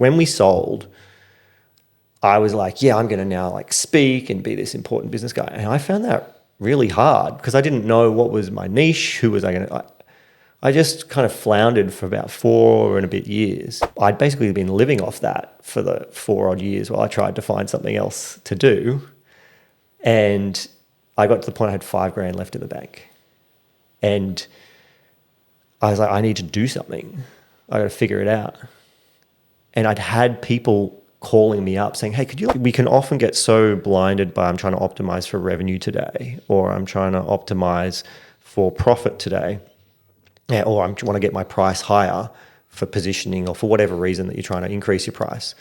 when we sold, I was like, yeah, I'm going to now like speak and be this important business guy. And I found that really hard because I didn't know what was my niche. Who was I going to... I just kind of floundered for about 4 and a bit years. I'd basically been living off that for the 4 odd years while I tried to find something else to do. And I got to the point I had $5,000 left in the bank. And I was like, I need to do something. I got to figure it out. And I'd had people calling me up saying, hey, we can often get so blinded by I'm trying to optimize for revenue today, or I'm trying to optimize for profit today. Yeah, or I want to get my price higher for positioning or for whatever reason that you're trying to increase your price.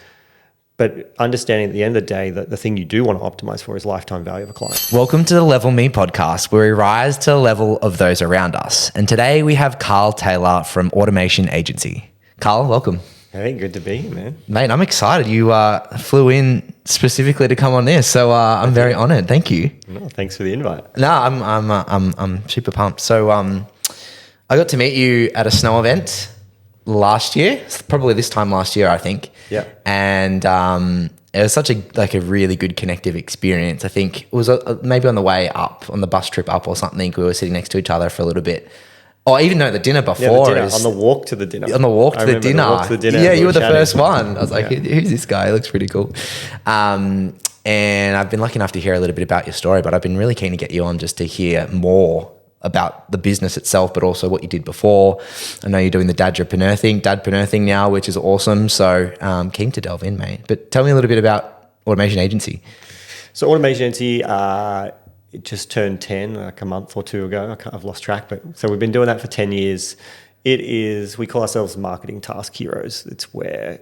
But understanding at the end of the day that the thing you do want to optimize for is lifetime value of a client. Welcome to the Level Me podcast, where we rise to the level of those around us. And today we have Carl Taylor from Automation Agency. Carl, welcome. Hey, good to be here, man. Mate, I'm excited. You flew in specifically to come on this, so I'm very honored. Thank you. No, thanks for the invite. No, I'm super pumped. So I got to meet you at a snow event last year, probably this time last year, I think. Yeah. And it was such a really good connective experience. I think it was maybe on the way up, on the bus trip up or something, we were sitting next to each other for a little bit. Or even the dinner before. Yeah, on the walk to the dinner. On the walk to the dinner. Yeah, you were the first one. I was like, who's this guy? He looks pretty cool. And I've been lucky enough to hear a little bit about your story, but I've been really keen to get you on just to hear more about the business itself, but also what you did before. I know you're doing the dadpreneur thing now, which is awesome. So keen to delve in, mate. But tell me a little bit about Automation Agency. So Automation Agency, it just turned 10 like a month or two ago. I've lost track, but so we've been doing that for 10 years. We call ourselves marketing task heroes. It's where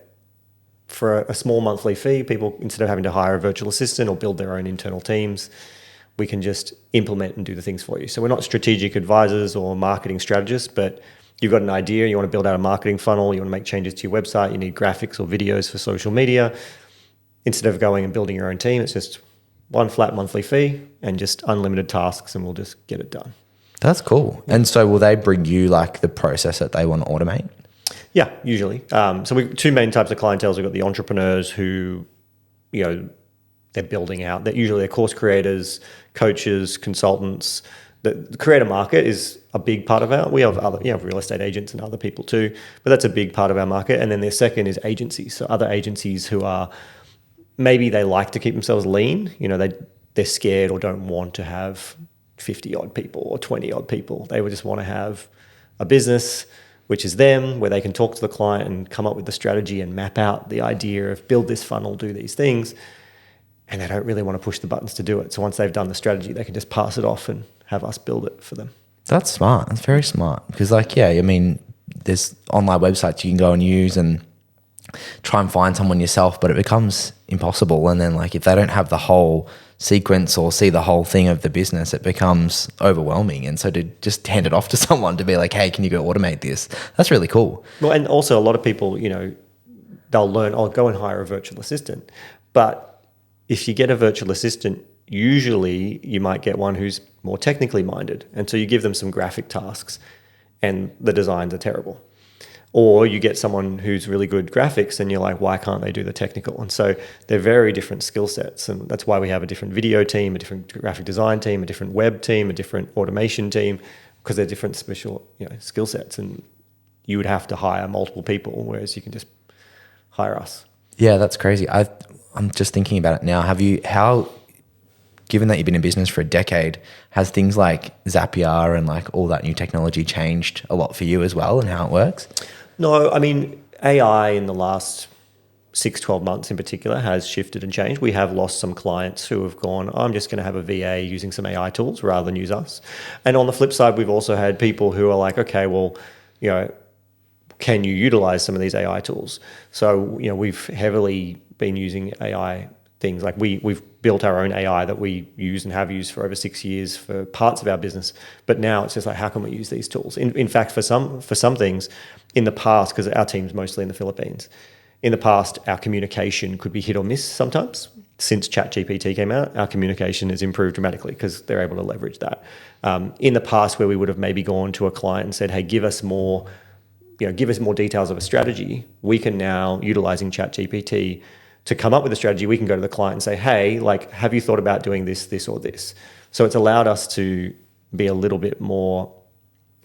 for a small monthly fee, people, instead of having to hire a virtual assistant or build their own internal teams, we can just implement and do the things for you. So we're not strategic advisors or marketing strategists, but you've got an idea, you want to build out a marketing funnel, you want to make changes to your website, you need graphics or videos for social media. Instead of going and building your own team, it's just one flat monthly fee and just unlimited tasks, and we'll just get it done. That's cool. And so will they bring you like the process that they want to automate? Yeah, usually. So we two main types of clientele. We've got the entrepreneurs who, they're building out. They're usually they're course creators, coaches, consultants. The creator market is a big part of our. We have real estate agents and other people too, but that's a big part of our market. And then their second is agencies. So other agencies who are maybe they like to keep themselves lean. They're scared or don't want to have 50 odd people or 20 odd people. They would just want to have a business which is them, where they can talk to the client and come up with the strategy and map out the idea of build this funnel, do these things. And they don't really want to push the buttons to do it. So once they've done the strategy, they can just pass it off and have us build it for them. That's smart. That's very smart. Because there's online websites you can go and use and try and find someone yourself, but it becomes impossible. And then if they don't have the whole sequence or see the whole thing of the business, it becomes overwhelming. And so to just hand it off to someone to be like, hey, can you go automate this? That's really cool. Well, and also a lot of people, they'll learn, go and hire a virtual assistant. But if you get a virtual assistant, usually you might get one who's more technically minded. And so you give them some graphic tasks and the designs are terrible. Or you get someone who's really good graphics and you're like, why can't they do the technical? And so they're very different skill sets. And that's why we have a different video team, a different graphic design team, a different web team, a different automation team, because they're different special skill sets. And you would have to hire multiple people, whereas you can just hire us. Yeah, that's crazy. I'm just thinking about it now. Given that you've been in business for a decade, has things like Zapier and all that new technology changed a lot for you as well and how it works? No, AI in the last 6-12 months in particular has shifted and changed. We have lost some clients who have gone, I'm just going to have a VA using some AI tools rather than use us. And on the flip side, we've also had people who are like, okay, well, can you utilize some of these AI tools? So, we've heavily been using AI things. We've built our own AI that we use and have used for over 6 years for parts of our business. But now it's just how can we use these tools? In fact, for some things in the past, because our team's mostly in the Philippines, in the past, our communication could be hit or miss sometimes. Since ChatGPT came out, our communication has improved dramatically because they're able to leverage that. In the past, where we would have maybe gone to a client and said, hey, give us more give us more details of a strategy, we can now, utilizing ChatGPT to come up with a strategy, we can go to the client and say, hey, like, have you thought about doing this, this, or this? So it's allowed us to be a little bit more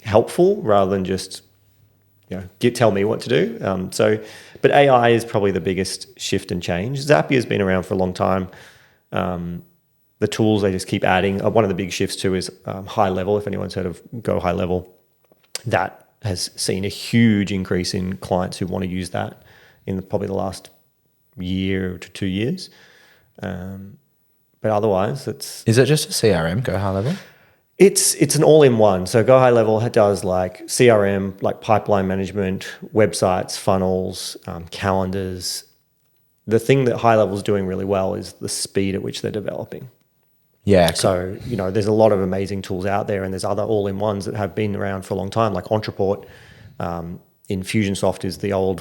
helpful rather than just, tell me what to do. But AI is probably the biggest shift and change. Zapier has been around for a long time. The tools, they just keep adding. One of the big shifts too is high level. If anyone's heard of Go High Level, that has seen a huge increase in clients who want to use that in probably the last year to 2 years. But otherwise, Is it just a CRM, Go High Level? It's an all-in-one. So Go High Level does like CRM, like pipeline management, websites, funnels, calendars. The thing that High Level is doing really well is the speed at which they're developing. Yeah. So, there's a lot of amazing tools out there, and there's other all-in-ones that have been around for a long time, like Entreport. Infusionsoft is the old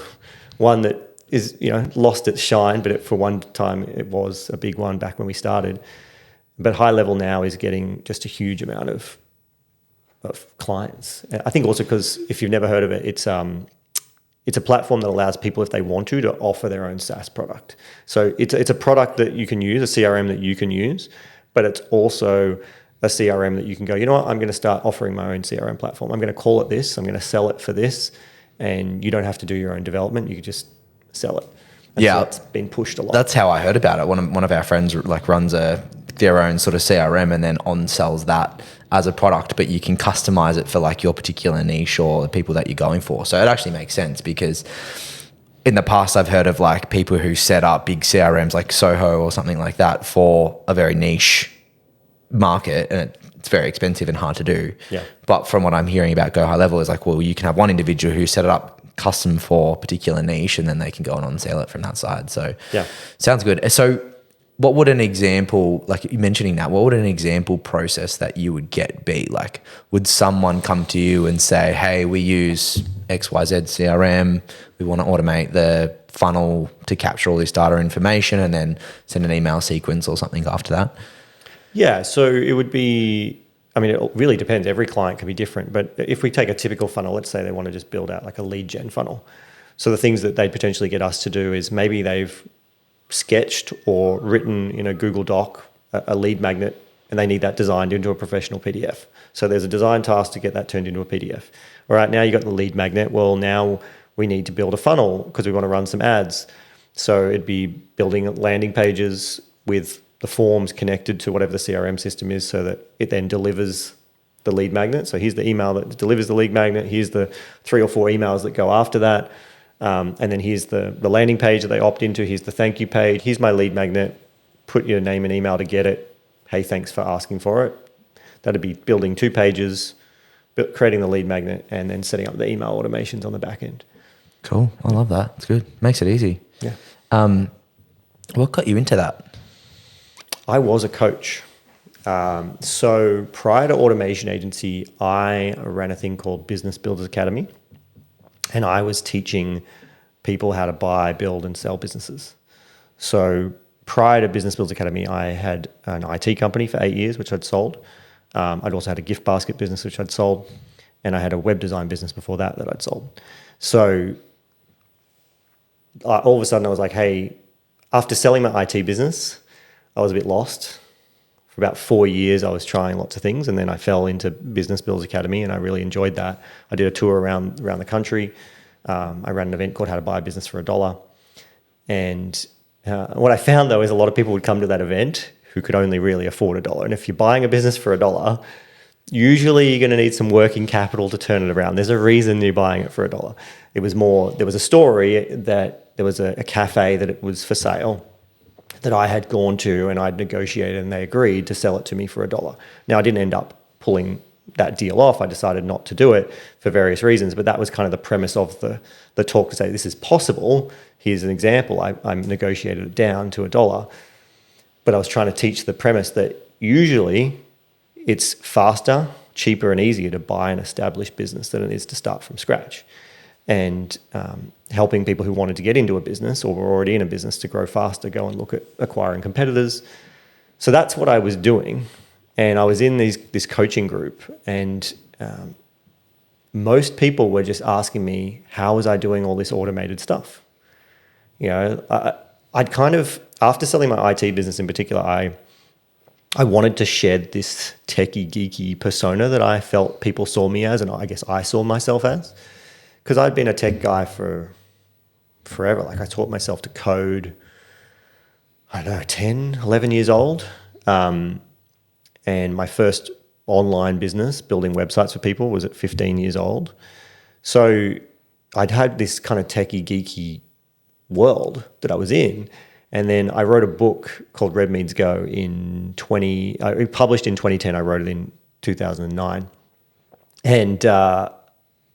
one that is, lost its shine, but for one time it was a big one back when we started. But High Level now is getting just a huge amount of clients. I think also because if you've never heard of it, it's a platform that allows people, if they want to offer their own SaaS product. So it's a product that you can use, a CRM that you can use, but it's also a CRM that you can go, you know what, I'm going to start offering my own CRM platform. I'm going to call it this. I'm going to sell it for this. And you don't have to do your own development. You can just sell it. And so it's been pushed a lot. That's how I heard about it. One of our friends runs their own sort of CRM and then on-sells that as a product, but you can customize it for like your particular niche or the people that you're going for. So it actually makes sense, because in the past I've heard of like people who set up big CRMs like Soho or something like that for a very niche market, and it's very expensive and hard to do. Yeah. But from what I'm hearing about Go High Level is like, well, you can have one individual who set it up custom for a particular niche, and then they can go on sell it from that side. So yeah, sounds good. So what would an example, like you mentioning that, what would an example process that you would get be? Like, would someone come to you and say, hey, we use XYZ CRM, we want to automate the funnel to capture all this data information and then send an email sequence or something after that? Yeah, so it would be, it really depends. Every client can be different. But if we take a typical funnel, let's say they want to just build out like a lead gen funnel. So the things that they'd potentially get us to do is maybe they've sketched or written in a Google Doc a lead magnet, and they need that designed into a professional PDF. So there's a design task to get that turned into a PDF. All right, now you got the lead magnet. Well, now we need to build a funnel because we want to run some ads. So it'd be building landing pages with the forms connected to whatever the CRM system is, so that it then delivers the lead magnet. So here's the email that delivers the lead magnet. Here's the 3 or 4 emails that go after that. And then here's the landing page that they opt into. Here's the thank you page. Here's my lead magnet. Put your name and email to get it. Hey, thanks for asking for it. That'd be building 2 pages, creating the lead magnet, and then setting up the email automations on the back end. Cool. I love that. It's good. Makes it easy. Yeah. What got you into that? I was a coach. So prior to Automation Agency, I ran a thing called Business Builders Academy, and I was teaching people how to buy, build, and sell businesses. So prior to Business Builders Academy, I had an IT company for 8 years, which I'd sold. I'd also had a gift basket business, which I'd sold, and I had a web design business before that I'd sold. So all of a sudden I was like, hey, after selling my IT business, I was a bit lost. For about 4 years, I was trying lots of things, and then I fell into Business Builders Academy, and I really enjoyed that. I did a tour around the country. I ran an event called How to Buy a Business for $1. And what I found, though, is a lot of people would come to that event who could only really afford $1. And if you're buying a business for $1, usually you're going to need some working capital to turn it around. There's a reason you're buying it for $1. It was more, there was a story that there was a cafe that it was for sale that I had gone to, and I'd negotiated, and they agreed to sell it to me for $1. Now, I didn't end up pulling that deal off. I decided not to do it for various reasons, but that was kind of the premise of the talk, to say this is possible. Here's an example. I negotiated it down to $1, but I was trying to teach the premise that usually it's faster, cheaper, and easier to buy an established business than it is to start from scratch. And helping people who wanted to get into a business or were already in a business to grow faster, go and look at acquiring competitors. So that's what I was doing. And I was in this coaching group, and most people were just asking me, how was I doing all this automated stuff? I'd kind of, after selling my IT business in particular, I wanted to shed this techie, geeky persona that I felt people saw me as, and I guess I saw myself as. Because I'd been a tech guy for forever. Like, I taught myself to code, I don't know, 10, 11 years old. And my first online business, building websites for people, was at 15 years old. So I'd had this kind of techie, geeky world that I was in. And then I wrote a book called Red Means Go it published in 2010. I wrote it in 2009. And I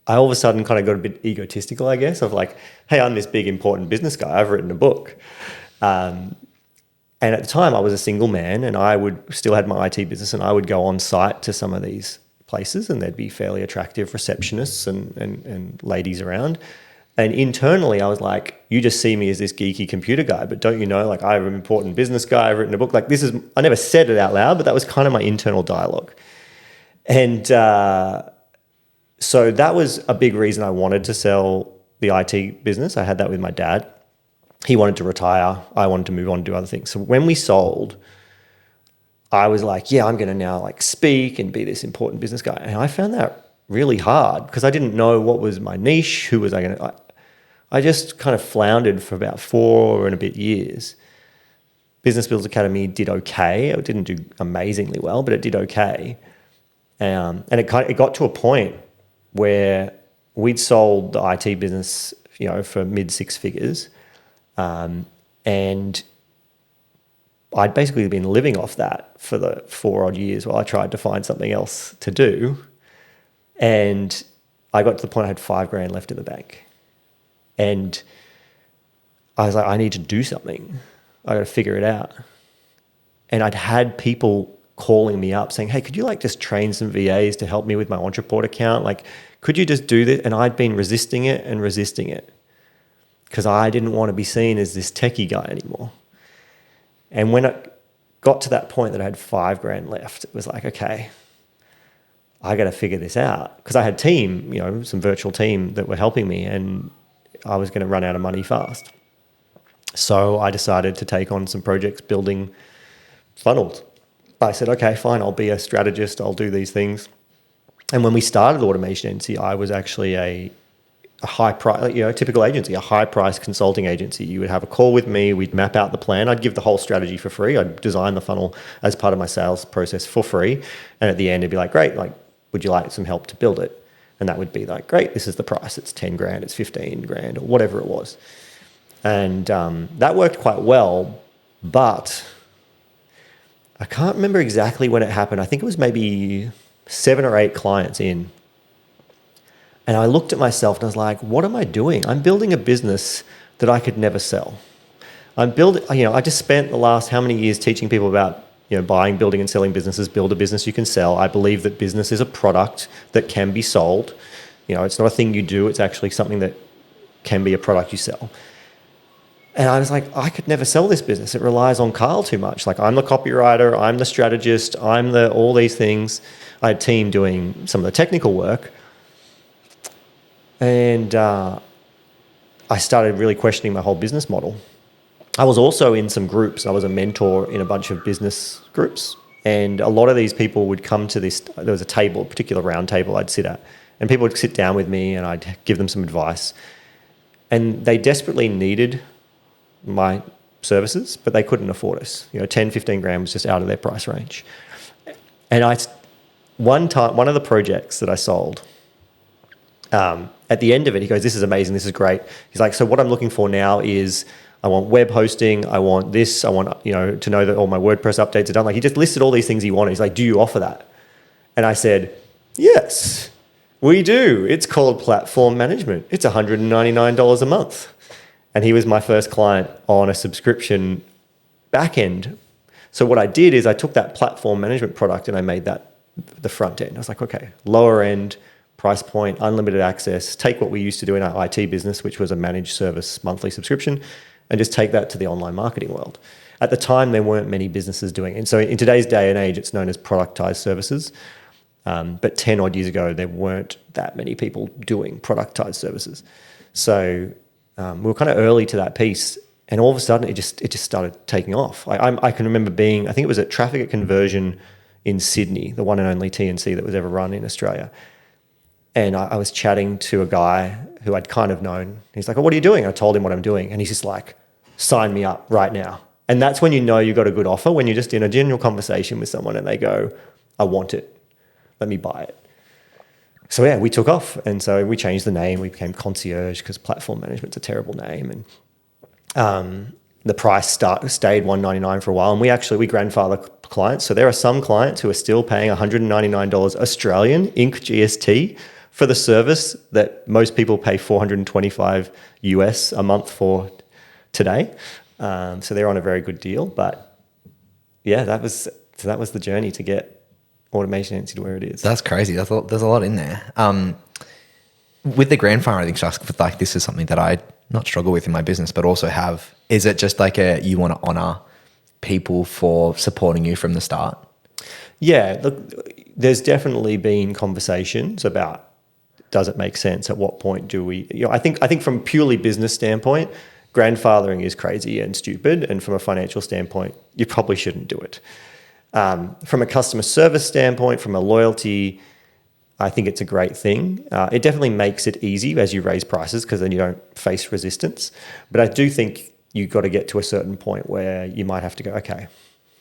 all of a sudden kind of got a bit egotistical, I guess, of like, hey, I'm this big, important business guy. I've written a book. And at the time I was a single man, and I still had my IT business, and I would go on site to some of these places, and there'd be fairly attractive receptionists and ladies around. And internally I was like, you just see me as this geeky computer guy, but don't you know, like, I'm an important business guy. I've written a book. Like, I never said it out loud, but that was kind of my internal dialogue. And so that was a big reason I wanted to sell the IT business. I had that with my dad. He wanted to retire. I wanted to move on and do other things. So when we sold, I was like, yeah, I'm going to now like speak and be this important business guy. And I found that really hard because I didn't know what was my niche. Who was I going to... I just kind of floundered for about 4 and a bit years. Business Builders Academy did okay. It didn't do amazingly well, but it did okay. And it got to a point where we'd sold the IT business, for mid 6 figures. And I'd basically been living off that for the 4 odd years while I tried to find something else to do. And I got to the point I had $5,000 left in the bank. And I was like, I need to do something. I got to figure it out. And I'd had people calling me up saying, hey, could you like just train some VAs to help me with my Entreport account? Like, could you just do this? And I'd been resisting it because I didn't want to be seen as this techie guy anymore. And when it got to that point that I had $5,000 left, it was like, okay, I got to figure this out. Because I had team, some virtual team that were helping me, and I was going to run out of money fast. So I decided to take on some projects building funnels. I said, okay, fine, I'll be a strategist. I'll do these things. And when we started Automation Agency, I was actually a high price, typical agency, a high price consulting agency. You would have a call with me. We'd map out the plan. I'd give the whole strategy for free. I'd design the funnel as part of my sales process for free. And at the end, it'd be like, great, like, would you like some help to build it? And that would be like, great, this is the price. It's $10,000, it's $15,000, or whatever it was. And that worked quite well, but I can't remember exactly when it happened. I think it was maybe 7 or 8 clients in. And I looked at myself and I was like, what am I doing? I'm building a business that I could never sell. I just spent the last how many years teaching people about buying, building and selling businesses. Build a business you can sell. I believe that business is a product that can be sold. It's not a thing you do. It's actually something that can be a product you sell. And I was like, I could never sell this business. It relies on Carl too much. Like, I'm the copywriter, I'm the strategist, I'm all these things. I had a team doing some of the technical work. And I started really questioning my whole business model. I was also in some groups. I was a mentor in a bunch of business groups. And a lot of these people would come to this. There was a table, a particular round table I'd sit at. And people would sit down with me and I'd give them some advice. And they desperately needed my services, but they couldn't afford us. 10, 15 grand was just out of their price range. And one of the projects that I sold, at the end of it, he goes, this is amazing, this is great. He's like, so what I'm looking for now is I want web hosting, I want this, I want to know that all my WordPress updates are done. Like, he just listed all these things he wanted. He's like, do you offer that? And I said, yes, we do. It's called platform management. It's $199 a month. And he was my first client on a subscription back end. So what I did is I took that platform management product and I made that the front end. I was like, okay, lower end, price point, unlimited access, take what we used to do in our IT business, which was a managed service monthly subscription, and just take that to the online marketing world. At the time, there weren't many businesses doing it. And so in today's day and age, it's known as productized services. But 10 odd years ago, there weren't that many people doing productized services. So we were kind of early to that piece. And all of a sudden, it just started taking off. I can remember I think it was at Traffic at Conversion in Sydney, the one and only TNC that was ever run in Australia. And I was chatting to a guy who I'd kind of known. He's like, "Oh, what are you doing?" I told him what I'm doing. And he's just like, "Sign me up right now." And that's when you know you got a good offer, when you're just in a general conversation with someone and they go, "I want it. Let me buy it." So yeah, we took off. And so we changed the name. We became Concierge because platform management's a terrible name. And the price stayed $199 for a while. And we grandfather clients. So there are some clients who are still paying $199 Australian Inc. GST for the service that most people pay $425 US a month for today. So they're on a very good deal. But yeah, that was the journey to get Automation Agency to where it is. That's crazy. There's a lot in there. With the grandfather, I think, just like this is something that I not struggle with in my business, but also have. Is it just like you want to honor people for supporting you from the start? Yeah, look, there's definitely been conversations about, does it make sense? At what point do we? I think from purely business standpoint, grandfathering is crazy and stupid, and from a financial standpoint, you probably shouldn't do it. From a customer service standpoint, from a loyalty, I think it's a great thing. It definitely makes it easy as you raise prices because then you don't face resistance. But I do think you've got to get to a certain point where you might have to go, okay,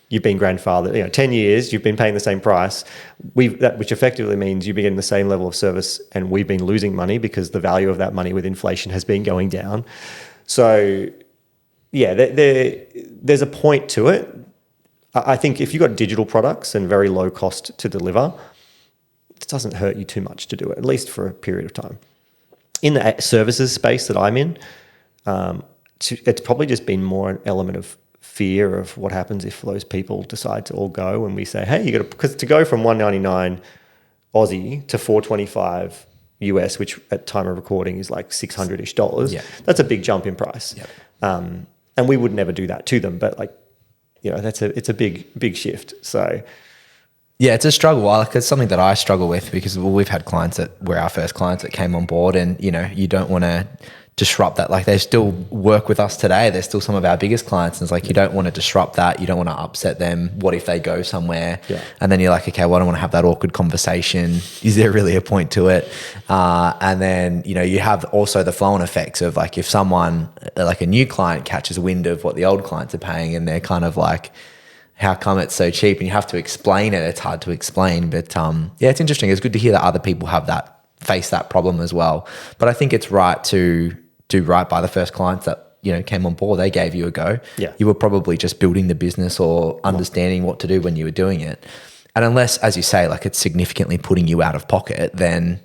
you've been grandfathered, 10 years, you've been paying the same price, which effectively means you've been getting the same level of service and we've been losing money because the value of that money with inflation has been going down. So yeah, there's a point to it. I think if you've got digital products and very low cost to deliver, it doesn't hurt you too much to do it, at least for a period of time. In the services space that I'm in, it's probably just been more an element of fear of what happens if those people decide to all go and we say, hey, because to go from $199 Aussie to $425 US, which at time of recording is like $600-ish, that's a big jump in price. Yep. And we would never do that to them, but it's a big shift. So yeah, it's a struggle. It's something that I struggle with because we've had clients that were our first clients that came on board, and you don't want to disrupt that. Like, they still work with us today. They're still some of our biggest clients. And it's like, you don't want to disrupt that. You don't want to upset them. What if they go somewhere? Yeah. And then you're like, okay, well, I don't want to have that awkward conversation. Is there really a point to it? And then, you have also the flow-on effects of like, if someone, like a new client catches wind of what the old clients are paying and they're kind of like, how come it's so cheap? And you have to explain it. It's hard to explain. But yeah, it's interesting. It's good to hear that other people have face that problem as well. But I think it's right to do right by the first clients that came on board. They gave you a go. Yeah. You were probably just building the business or understanding what to do when you were doing it. And unless, as you say, like it's significantly putting you out of pocket, then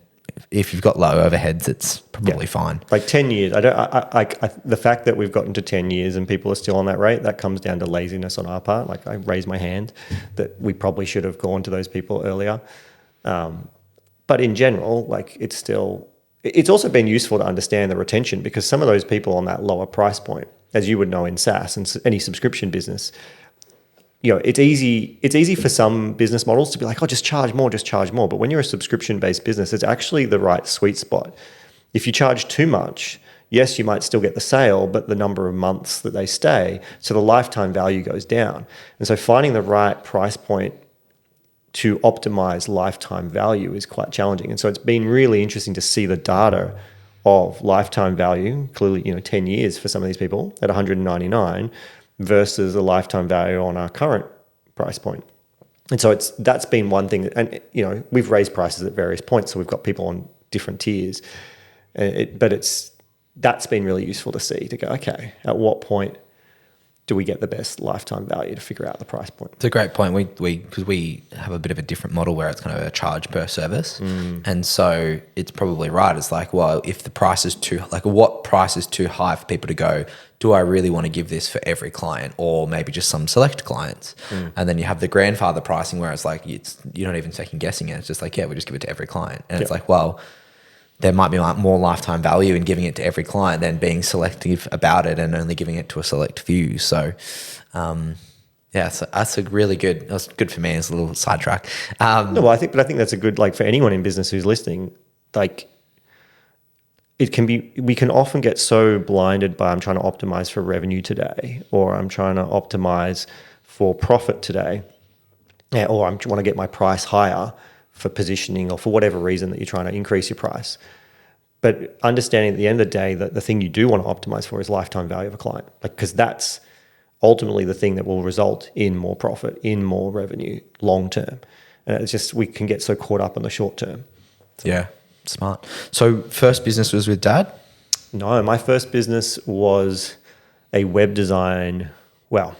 if you've got low overheads, it's probably fine. Like 10 years, the fact that we've gotten to 10 years and people are still on that rate, that comes down to laziness on our part. Like, I raise my hand that we probably should have gone to those people earlier. But in general, like, it's also been useful to understand the retention, because some of those people on that lower price point, as you would know in SaaS and any subscription business, it's easy for some business models to be like, oh, just charge more. But when you're a subscription-based business, it's actually the right sweet spot. If you charge too much, yes, you might still get the sale, but the number of months that they stay, so the lifetime value goes down. And so finding the right price point to optimize lifetime value is quite challenging. And so it's been really interesting to see the data of lifetime value, clearly, 10 years for some of these people at $199 versus the lifetime value on our current price point. And so that's been one thing. And, we've raised prices at various points, so we've got people on different tiers. That's been really useful to see, to go, okay, at what point do we get the best lifetime value to figure out the price point? It's a great point. Because we have a bit of a different model where it's kind of a charge per service. And so it's probably right. It's like, well, if the price is what price is too high for people to go, do I really want to give this for every client or maybe just some select clients? And then you have the grandfather pricing where it's like, you're not even second guessing it. It's just like, yeah, we just give it to every client. And it's like, well, there might be more lifetime value in giving it to every client than being selective about it and only giving it to a select few. So, Yeah, so that's a really good. That's good for me. It's a little sidetrack. No, well, I think that's a good, like, for anyone in business who's listening, like, it can be, we can often get so blinded by, I'm trying to optimize for revenue today, or I'm trying to optimize for profit today, or I want to get my price higher for positioning, or for whatever reason that you're trying to increase your price. But understanding at the end of the day that the thing you do want to optimize for is lifetime value of a client, like, because that's ultimately the thing that will result in more profit, in more revenue long term. And it's just, we can get so caught up in the short term. So. Yeah, smart. So first business was with Dad? No, my first business was a web design. Well,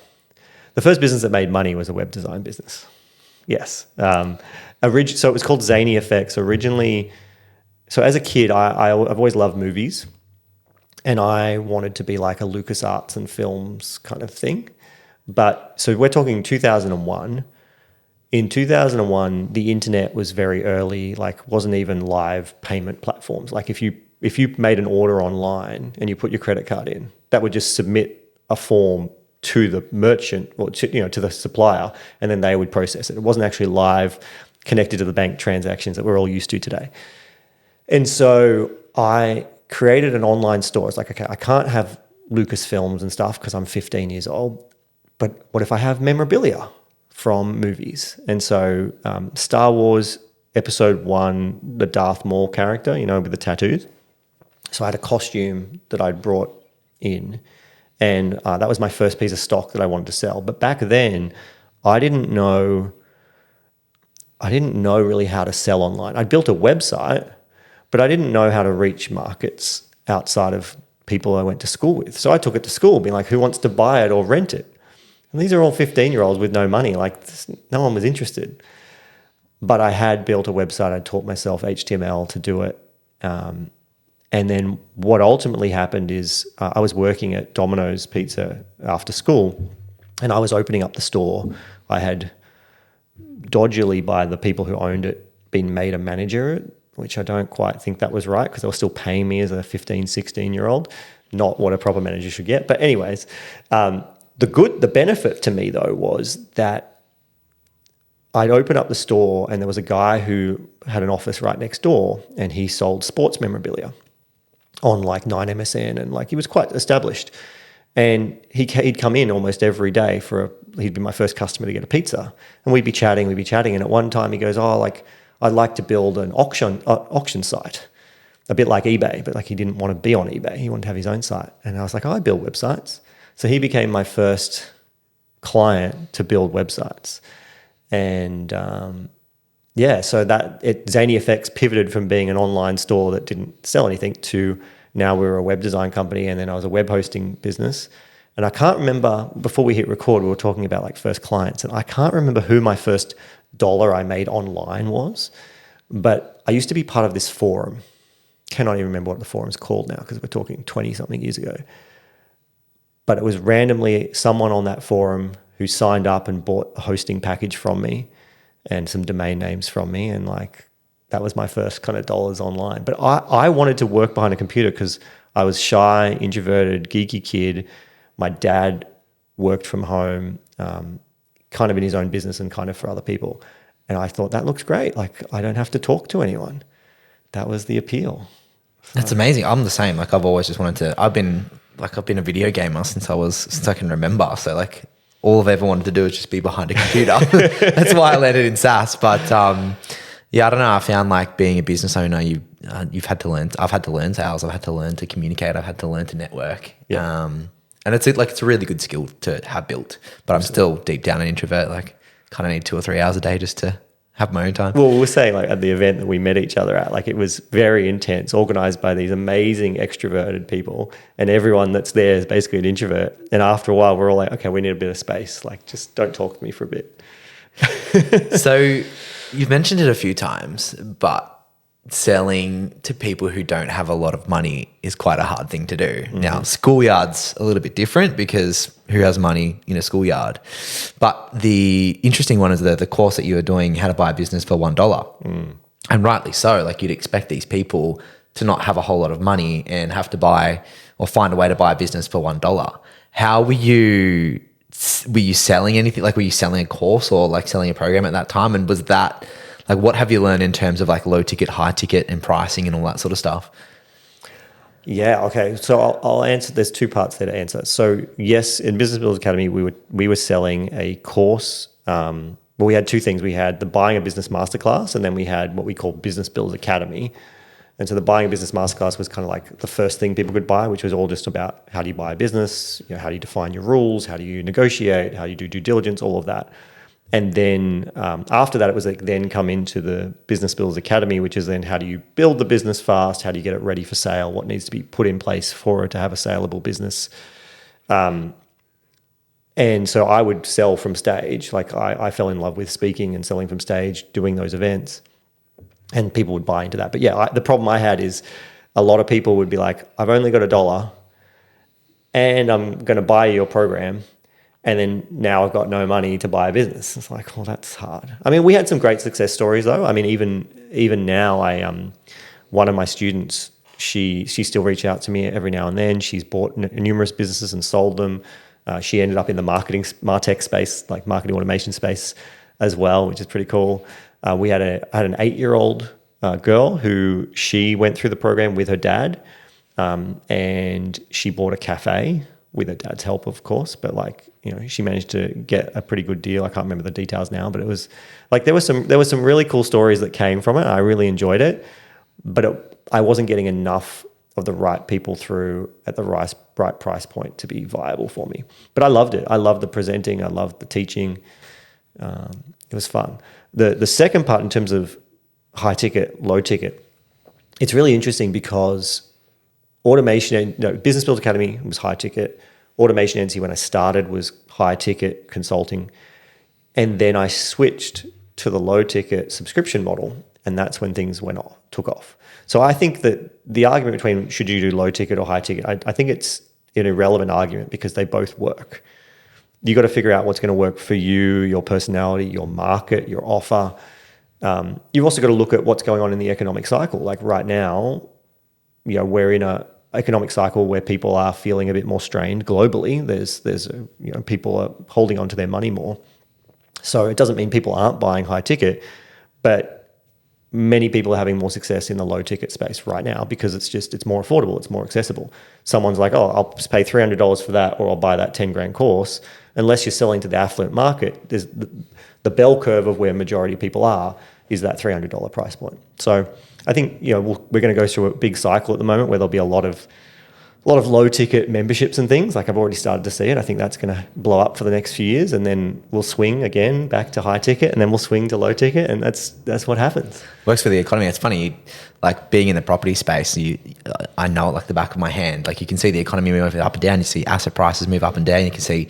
the first business that made money was a web design business. Yes. So it was called Zany Effects originally. So as a kid, I've always loved movies, and I wanted to be like a LucasArts and Films kind of thing. But so we're talking 2001. In 2001, the internet was very early, like wasn't even live payment platforms. Like if you made an order online and you put your credit card in, that would just submit a form to the merchant, or to the supplier, and then they would process it. It wasn't actually live, connected to the bank transactions that we're all used to today. And so I created an online store. It's like, okay, I can't have Lucasfilms and stuff because I'm 15 years old, but what if I have memorabilia from movies? And so Star Wars Episode 1, the Darth Maul character, with the tattoos. So I had a costume that I'd brought in, and that was my first piece of stock that I wanted to sell. But back then, I didn't know really how to sell online. I built a website, but I didn't know how to reach markets outside of people I went to school with. So I took it to school, being like, who wants to buy it or rent it? And these are all 15-year-olds with no money. Like, no one was interested. But I had built a website. I taught myself HTML to do it. And then what ultimately happened is I was working at Domino's Pizza after school, and I was opening up the store. I had dodgily, by the people who owned it, been made a manager, which I don't quite think that was right, because they were still paying me as a 15, 16-year-old, not what a proper manager should get. But anyways, the benefit to me, though, was that I'd open up the store, and there was a guy who had an office right next door, and he sold sports memorabilia on like 9MSN, and like he was quite established. And he'd come in almost every day he'd be my first customer to get a pizza, and we'd be chatting. And at one time he goes, I'd like to build an auction site, a bit like eBay, but like he didn't want to be on eBay. He wanted to have his own site. And I was like, I build websites. So he became my first client to build websites. And so Zany Effects pivoted from being an online store that didn't sell anything to now we're a web design company, and then I was a web hosting business. And I can't remember, before we hit record, we were talking about like first clients, and I can't remember who my first dollar I made online was, but I used to be part of this forum. Cannot even remember what the forum's called now, because we're talking 20-something years ago. But it was randomly someone on that forum who signed up and bought a hosting package from me and some domain names from me, and like that was my first kind of dollars online. But I wanted to work behind a computer because I was shy, introverted, geeky kid. My dad worked from home, kind of in his own business and kind of for other people. And I thought, that looks great. Like, I don't have to talk to anyone. That was the appeal. So. That's amazing. I'm the same. Like, I've always just wanted to, I've been a video gamer since I can remember. So like all I've ever wanted to do is just be behind a computer. That's why I landed in SaaS. But I don't know. I found like being a business owner, you've had to learn, I've had to learn sales. I've had to learn to communicate. I've had to learn to network. Yeah. And it's a really good skill to have built, but I'm still deep down an introvert. Like, kind of need 2 or 3 hours a day just to have my own time. Well, we were saying like at the event that we met each other at, like it was very intense, organized by these amazing extroverted people, and everyone that's there is basically an introvert. And after a while, we're all like, okay, we need a bit of space. Like, just don't talk to me for a bit. So you've mentioned it a few times, but selling to people who don't have a lot of money is quite a hard thing to do. Mm-hmm. Now, schoolyard's a little bit different because who has money in a schoolyard? But the interesting one is the course that you were doing, how to buy a business for $1. Mm. And rightly so. Like, you'd expect these people to not have a whole lot of money and have to buy or find a way to buy a business for $1. How were you were you selling anything? Like, were you selling a course or like selling a program at that time? And was that like, what have you learned in terms of like low ticket, high ticket and pricing and all that sort of stuff? Yeah. Okay. So I'll answer. There's two parts there to answer. So yes, in Business Builders Academy, we were selling a course. Well, we had two things. We had the Buying a Business Masterclass, and then we had what we call Business Builders Academy. And so the Buying a Business Masterclass was kind of like the first thing people could buy, which was all just about how do you buy a business, how do you define your rules, how do you negotiate, how do you do due diligence, all of that. And then after that, it was like then come into the Business Builders Academy, which is then how do you build the business fast, how do you get it ready for sale, what needs to be put in place for it to have a saleable business. And so I would sell from stage. Like I fell in love with speaking and selling from stage, doing those events. And people would buy into that. But yeah, the problem I had is a lot of people would be like, I've only got $1 and I'm going to buy your program. And then now I've got no money to buy a business. It's like, well, that's hard. I mean, we had some great success stories though. I mean, even now, one of my students, she still reaches out to me every now and then. She's bought numerous businesses and sold them. She ended up in the MarTech space, like marketing automation space as well, which is pretty cool. We had an 8-year-old girl who she went through the program with her dad, and she bought a cafe with her dad's help, of course. But she managed to get a pretty good deal. I can't remember the details now, but it was like there was some really cool stories that came from it. I really enjoyed it, but I wasn't getting enough of the right people through at the right price point to be viable for me. But I loved it. I loved the presenting. I loved the teaching. It was fun. The second part in terms of high ticket, low ticket, it's really interesting because Business Builder Academy was high ticket. Automation Agency when I started was high ticket consulting. And then I switched to the low ticket subscription model, and that's when things took off. So I think that the argument between should you do low ticket or high ticket, I think it's an irrelevant argument because they both work. You got to figure out what's going to work for you, your personality, your market, your offer. You've also got to look at what's going on in the economic cycle. Like right now, we're in a economic cycle where people are feeling a bit more strained globally. There's people are holding on to their money more. So it doesn't mean people aren't buying high ticket, but many people are having more success in the low ticket space right now because it's more affordable, it's more accessible. Someone's like, oh, I'll just pay $300 for that, or I'll buy that 10 grand course. Unless you're selling to the affluent market, there's the bell curve of where majority of people are is that $300 price point. So I think we're going to go through a big cycle at the moment where there'll be a lot of low ticket memberships and things. Like I've already started to see it. I think that's going to blow up for the next few years, and then we'll swing again back to high ticket, and then we'll swing to low ticket, and that's what happens. Works for the economy. It's funny, like being in the property space. I know it like the back of my hand. Like you can see the economy move up and down. You see asset prices move up and down. You can see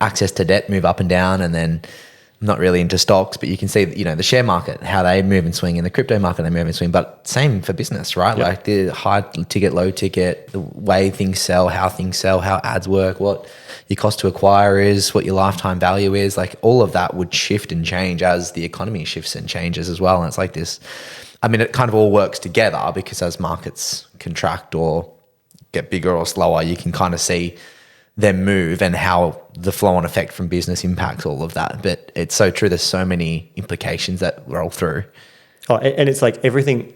access to debt move up and down, and then I'm not really into stocks, but you can see, the share market, how they move and swing, and the crypto market, they move and swing, but same for business, right? Yep. Like the high ticket, low ticket, the way things sell, how ads work, what your cost to acquire is, what your lifetime value is, like all of that would shift and change as the economy shifts and changes as well. And it's like this, it kind of all works together because as markets contract or get bigger or slower, you can kind of see them move and how the flow-on effect from business impacts all of that. But it's so true. There's so many implications that roll through. Oh, and it's like everything.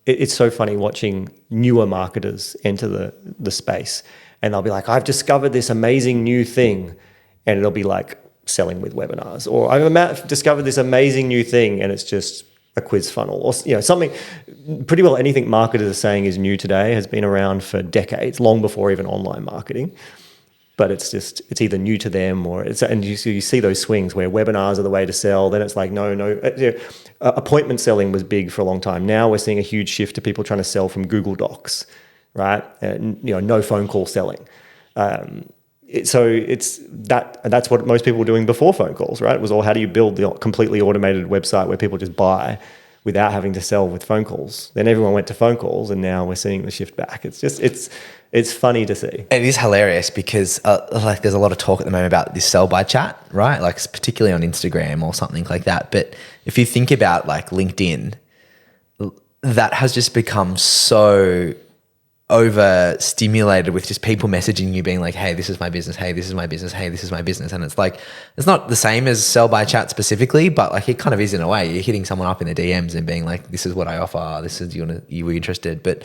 It's so funny watching newer marketers enter the space, and they'll be like, "I've discovered this amazing new thing," and it'll be like selling with webinars, or I've discovered this amazing new thing, and it's just a quiz funnel, or something. Pretty well anything marketers are saying is new today has been around for decades, long before even online marketing. But it's either new to them and you see those swings where webinars are the way to sell. Then it's like, no. Appointment selling was big for a long time. Now we're seeing a huge shift to people trying to sell from Google Docs, right? No phone call selling. So that's what most people were doing before phone calls, right? It was all how do you build the completely automated website where people just buy without having to sell with phone calls. Then everyone went to phone calls, and now we're seeing the shift back. It's funny to see. It is hilarious because there's a lot of talk at the moment about this sell by chat, right? Like particularly on Instagram or something like that. But if you think about like LinkedIn, that has just become so overstimulated with just people messaging you being like, hey, this is my business, hey, this is my business, hey, this is my business. And it's like, it's not the same as sell by chat specifically, but like it kind of is in a way. You're hitting someone up in the DMs and being like, this is what I offer, this is, you were interested. But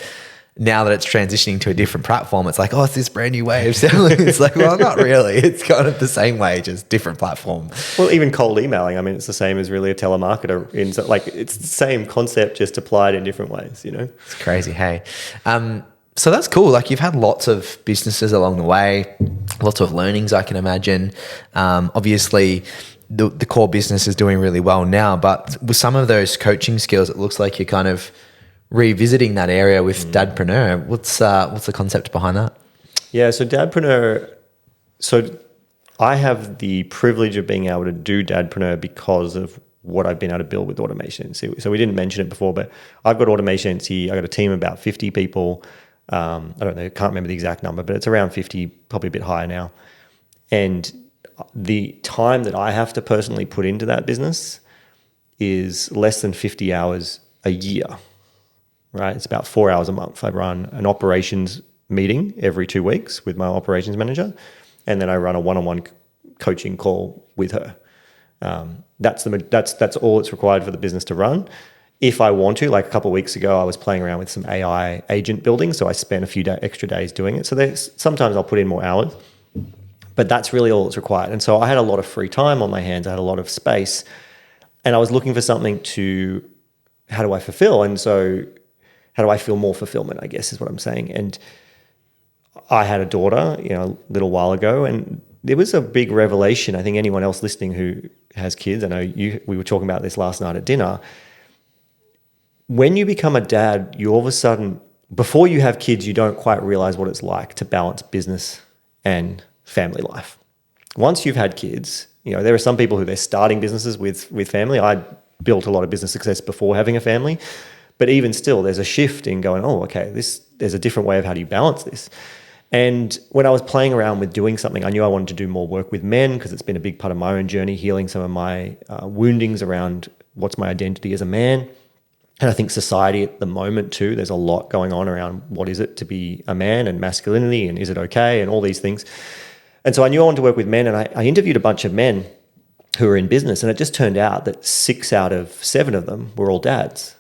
now that it's transitioning to a different platform, it's like, oh, it's this brand new way of selling. It's like, well, not really. It's kind of the same way, just different platform. Well, even cold emailing, I mean, it's the same as really a telemarketer. It's the same concept, just applied in different ways, It's crazy, hey. So that's cool. Like you've had lots of businesses along the way, lots of learnings, I can imagine. Obviously, the core business is doing really well now, but with some of those coaching skills, it looks like you're kind of revisiting that area with Dadpreneur. What's the concept behind that? Yeah, so Dadpreneur, so I have the privilege of being able to do Dadpreneur because of what I've been able to build with automation. So we didn't mention it before, but I've got automation. I got a team of about 50 people. I don't know, can't remember the exact number, but it's around 50, probably a bit higher now. And the time that I have to personally put into that business is less than 50 hours a year. Right, it's about 4 hours a month. I run an operations meeting every 2 weeks with my operations manager, and then I run a one-on-one coaching call with her. That's all that's required for the business to run. If I want to, like a couple of weeks ago, I was playing around with some AI agent building, so I spent a few extra days doing it. So sometimes I'll put in more hours, but that's really all that's required. And so I had a lot of free time on my hands. I had a lot of space, and I was looking for something how do I fulfill? And so how do I feel more fulfillment, I guess is what I'm saying. And I had a daughter, a little while ago, and there was a big revelation. I think anyone else listening who has kids, I know we were talking about this last night at dinner. When you become a dad, you all of a sudden, before you have kids, you don't quite realize what it's like to balance business and family life. Once you've had kids, there are some people who they're starting businesses with family. I built a lot of business success before having a family. But even still, there's a shift in going, oh, okay, there's a different way of how do you balance this. And when I was playing around with doing something, I knew I wanted to do more work with men because it's been a big part of my own journey, healing some of my woundings around what's my identity as a man. And I think society at the moment too, there's a lot going on around what is it to be a man and masculinity and is it okay and all these things. And so I knew I wanted to work with men, and I interviewed a bunch of men who were in business, and it just turned out that 6 out of 7 of them were all dads.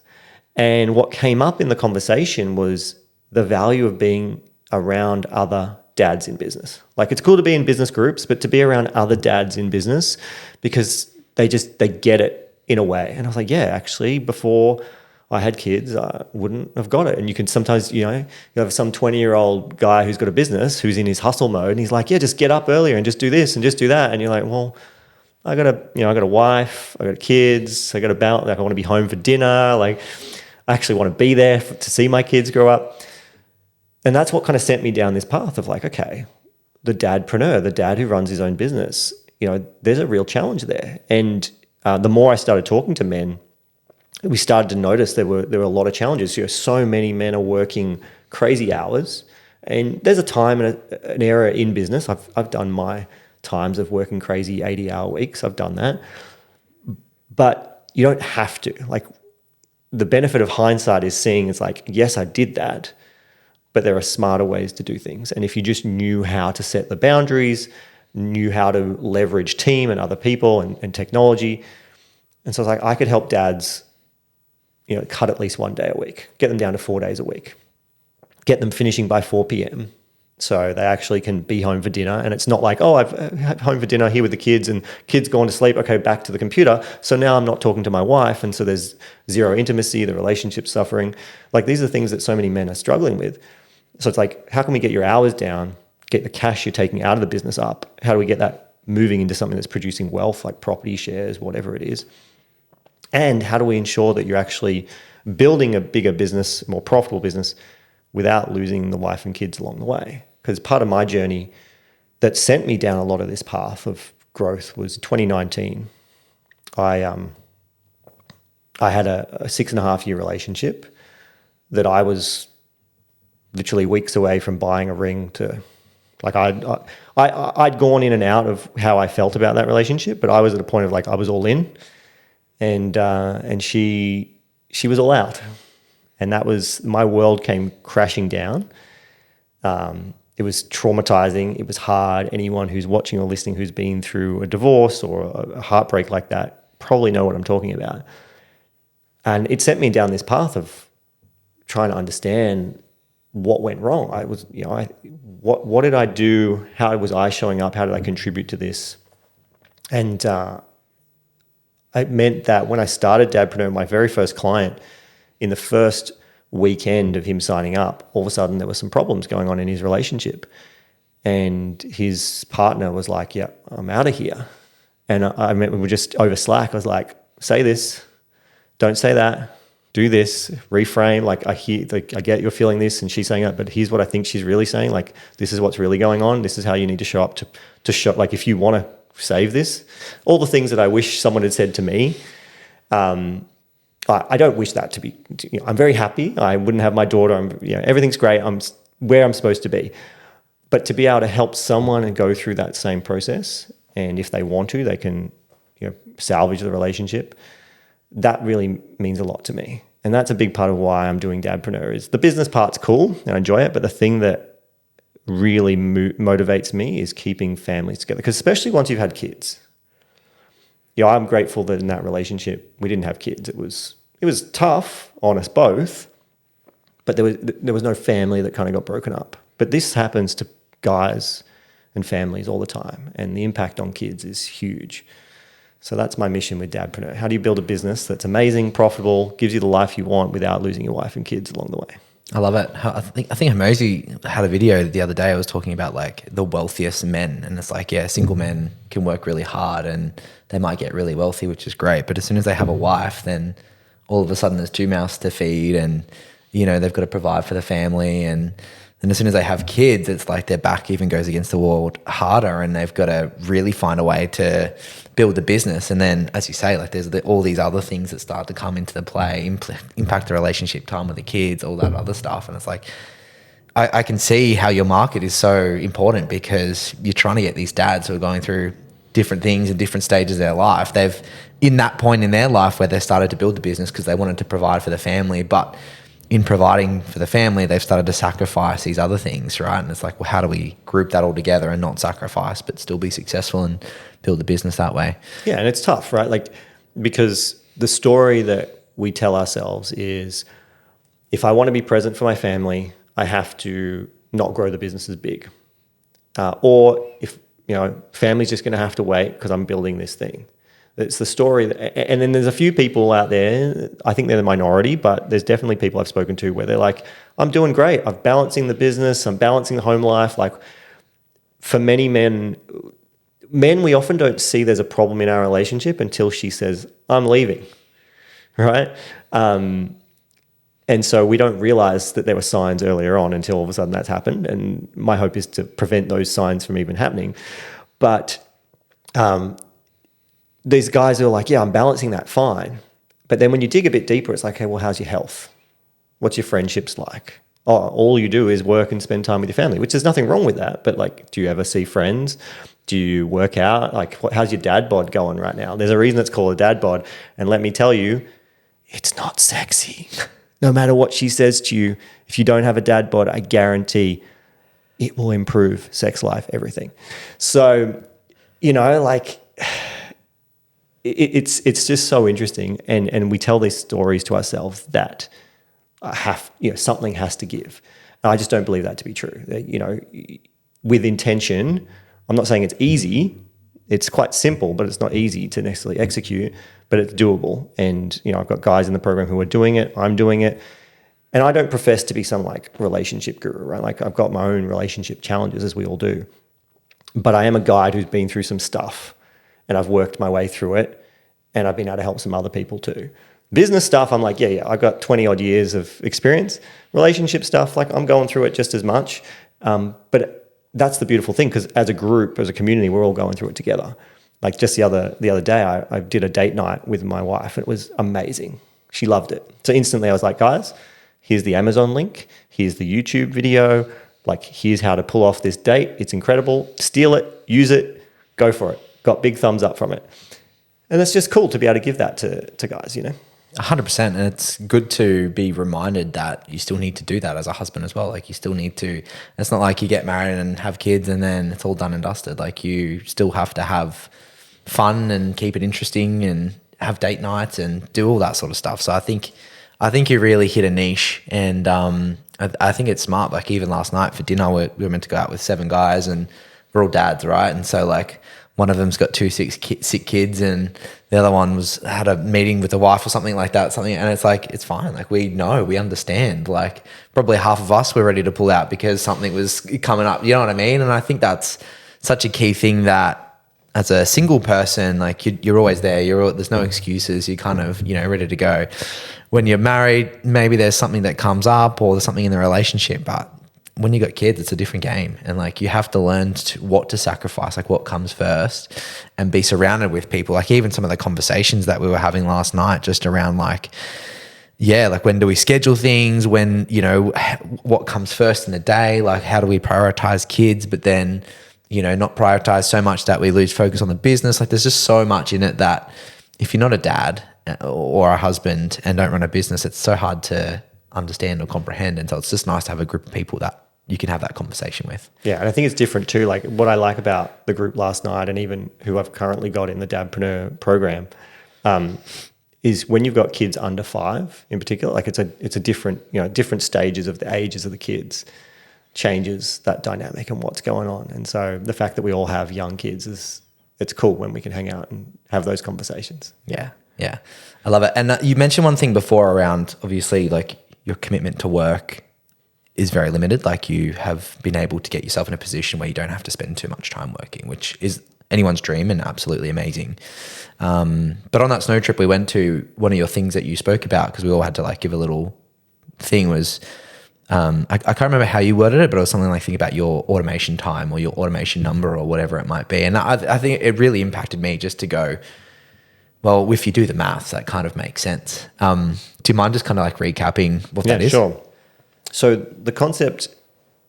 And what came up in the conversation was the value of being around other dads in business. Like it's cool to be in business groups, but to be around other dads in business because they get it in a way. And I was like, yeah, actually, before I had kids, I wouldn't have got it. And you can sometimes, you have some 20-year-old guy who's got a business who's in his hustle mode, and he's like, yeah, just get up earlier and just do this and just do that. And you're like, well, I got a wife, I got kids, I got a balance. Like I want to be home for dinner. Like I actually want to be there to see my kids grow up. And that's what kind of sent me down this path of like, okay, the dadpreneur, the dad who runs his own business, there's a real challenge there. And the more I started talking to men, we started to notice there were a lot of challenges. So many men are working crazy hours. And there's a time and an era in business. I've done my times of working crazy 80-hour weeks. I've done that. But you don't have to. Like, the benefit of hindsight is seeing it's like, yes, I did that, but there are smarter ways to do things. And if you just knew how to set the boundaries, knew how to leverage team and other people and technology. And so it's like, I could help dads, cut at least 1 day a week, get them down to 4 days a week, get them finishing by 4 p.m. so they actually can be home for dinner. And it's not like, oh, I've had home for dinner here with the kids and kids gone to sleep. Okay, back to the computer. So now I'm not talking to my wife. And so there's zero intimacy, the relationship's suffering. Like, these are things that so many men are struggling with. So it's like, how can we get your hours down, get the cash you're taking out of the business up? How do we get that moving into something that's producing wealth, like property shares, whatever it is? And how do we ensure that you're actually building a bigger business, more profitable business, without losing the wife and kids along the way? Because part of my journey that sent me down a lot of this path of growth was 2019. I had a 6.5-year relationship that I was literally weeks away from buying a ring to, like, I'd gone in and out of how I felt about that relationship, but I was at a point of like, I was all in, and she was all out. And that was, my world came crashing down. It was traumatizing. It was hard. Anyone who's watching or listening who's been through a divorce or a heartbreak like that probably know what I'm talking about. And it sent me down this path of trying to understand what went wrong. I was, what did I do? How was I showing up? How did I contribute to this? And it meant that when I started Dadpreneur, my very first client, in the first weekend of him signing up, all of a sudden there were some problems going on in his relationship. And his partner was like, yeah, I'm out of here. And I mean, we were just over Slack. I was like, say this, don't say that, do this, reframe. Like I get you're feeling this and she's saying that, but here's what I think she's really saying. Like, this is what's really going on. This is how you need to show up to show, like, if you want to save this, all the things that I wish someone had said to me. I don't wish that to be, I'm very happy. I wouldn't have my daughter. Everything's great. I'm where I'm supposed to be. But to be able to help someone and go through that same process, and if they want to, they can, salvage the relationship. That really means a lot to me. And that's a big part of why I'm doing Dadpreneur. Is the business part's cool and I enjoy it, but the thing that really motivates me is keeping families together. Because especially once you've had kids, I'm grateful that in that relationship we didn't have kids. It was tough on us both, but there was no family that kind of got broken up. But this happens to guys and families all the time, and the impact on kids is huge. So that's my mission with Dadpreneur. How do you build a business that's amazing, profitable, gives you the life you want without losing your wife and kids along the way? I love it. I think Hamosi had a video the other day. I was talking about like the wealthiest men, and it's like, single men can work really hard and they might get really wealthy, which is great. But as soon as they have a wife, then all of a sudden there's 2 mouths to feed, and they've got to provide for the family. And then as soon as they have kids, it's like their back even goes against the wall harder, and they've got to really find a way to build the business. And then, as you say, like there's all these other things that start to come into the play, impact the relationship, time with the kids, all that other stuff. And it's like, I can see how your market is so important, because you're trying to get these dads who are going through different things in different stages of their life. They've in that point in their life where they started to build the business because they wanted to provide for the family, but in providing for the family, they've started to sacrifice these other things, right? And it's like, well, how do we group that all together and not sacrifice, but still be successful and build the business that way? Yeah, and it's tough, right? Like, because the story that we tell ourselves is, if I want to be present for my family, I have to not grow the business as big. Or if, family's just going to have to wait because I'm building this thing. It's the story. And then there's a few people out there, I think they're the minority, but there's definitely people I've spoken to where they're like, I'm doing great. I'm balancing the business. I'm balancing the home life. Like, for many men, we often don't see there's a problem in our relationship until she says, I'm leaving, right? And so we don't realize that there were signs earlier on until all of a sudden that's happened. And my hope is to prevent those signs from even happening. But these guys are like, yeah, I'm balancing that fine. But then when you dig a bit deeper, it's like, okay, well, how's your health? What's your friendships like? Oh, all you do is work and spend time with your family, which there's nothing wrong with that. But like, do you ever see friends? Do you work out? Like, how's your dad bod going right now? There's a reason it's called a dad bod. And let me tell you, it's not sexy. No matter what she says to you, if you don't have a dad bod, I guarantee it will improve sex life, everything. So, like, it's just so interesting. And we tell these stories to ourselves that something has to give. And I just don't believe that to be true. With intention, I'm not saying it's easy. It's quite simple, but it's not easy to necessarily execute, but it's doable. And, I've got guys in the program who are doing it. I'm doing it. And I don't profess to be some like relationship guru, right? Like, I've got my own relationship challenges, as we all do. But I am a guide who's been through some stuff, and I've worked my way through it, and I've been able to help some other people too. Business stuff, I'm like, I've got 20 odd years of experience. Relationship stuff, like, I'm going through it just as much. But that's the beautiful thing, because as a group, as a community, we're all going through it together. Like, just the other day, I did a date night with my wife. It was amazing. She loved it. So instantly I was like, guys, here's the Amazon link. Here's the YouTube video. Like, here's how to pull off this date. It's incredible. Steal it, use it, go for it. Got big thumbs up from it. And it's just cool to be able to give that to guys, 100%. And it's good to be reminded that you still need to do that as a husband as well. Like you still need to, it's not like you get married and have kids and then it's all done and dusted. Like you still have to have fun and keep it interesting and have date nights and do all that sort of stuff. So I think you really hit a niche, and I think it's smart. Like even last night for dinner, we were meant to go out with 7 guys and we're all dads, right? And so like one of them's got 2 sick kids and the other one had a meeting with the wife or something like that, and it's like, it's fine. Like we understand, like probably half of us were ready to pull out because something was coming up, you know what I mean? And I think that's such a key thing, that as a single person, like you're always there, there's no excuses, you're kind of, ready to go. When you're married, maybe there's something that comes up or there's something in the relationship, but when you got kids, it's a different game. And like you have to learn what to sacrifice, like what comes first, and be surrounded with people. Like even some of the conversations that we were having last night, just around like, like when do we schedule things, when, what comes first in the day, like how do we prioritize kids, but then, not prioritize so much that we lose focus on the business. Like there's just so much in it that if you're not a dad or a husband and don't run a business, it's so hard to understand or comprehend. And so it's just nice to have a group of people that you can have that conversation with. Yeah, and I think it's different too. Like what I like about the group last night, and even who I've currently got in the Dadpreneur program, is when you've got kids under 5 in particular, like it's a different, different stages of the ages of the kids changes that dynamic and what's going on. And so the fact that we all have young kids it's cool when we can hang out and have those conversations. Yeah. I love it. And you mentioned one thing before around, obviously, like your commitment to work is very limited. Like you have been able to get yourself in a position where you don't have to spend too much time working, which is anyone's dream and absolutely amazing. But on that snow trip we went to, one of your things that you spoke about, because we all had to like give a little thing, was I can't remember how you worded it, but it was something like think about your automation time or your automation number or whatever it might be. And I think it really impacted me just to go, well, if you do the maths, that kind of makes sense. Do you mind just kind of like recapping what that is? Sure. So the concept,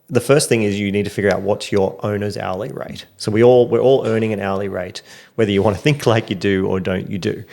the first thing is you need to figure out what's your owner's hourly rate. So we're all earning an hourly rate, whether you want to think like you do or don't you do.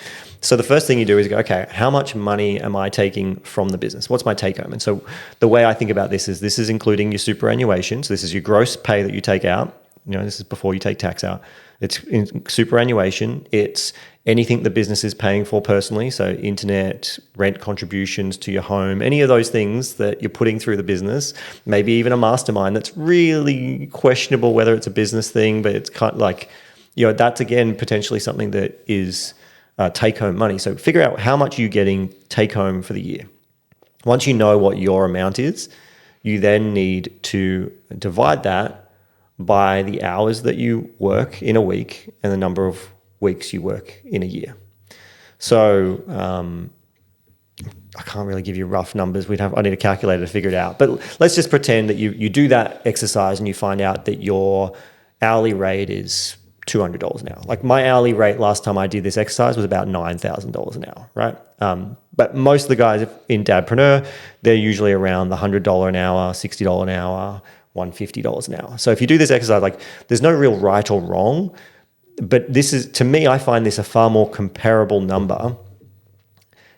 So the first thing you do is go, okay, how much money am I taking from the business? What's my take home? And so the way I think about this is including your superannuation. So this is your gross pay that you take out. This is before you take tax out. It's in superannuation. It's anything the business is paying for personally. So internet, rent contributions to your home, any of those things that you're putting through the business, maybe even a mastermind that's really questionable whether it's a business thing, but it's kind of like, that's again, potentially something that is take home money. So figure out how much you're getting take home for the year. Once you know what your amount is, you then need to divide that by the hours that you work in a week and the number of weeks you work in a year. So I can't really give you rough numbers. I need a calculator to figure it out. But let's just pretend that you do that exercise and you find out that your hourly rate is $200 an hour. Like my hourly rate last time I did this exercise was about $9,000 an hour, right? But most of the guys in Dadpreneur, they're usually around the $100 an hour, $60 an hour, $150 an hour. So if you do this exercise, like there's no real right or wrong, but this is, to me, I find this a far more comparable number.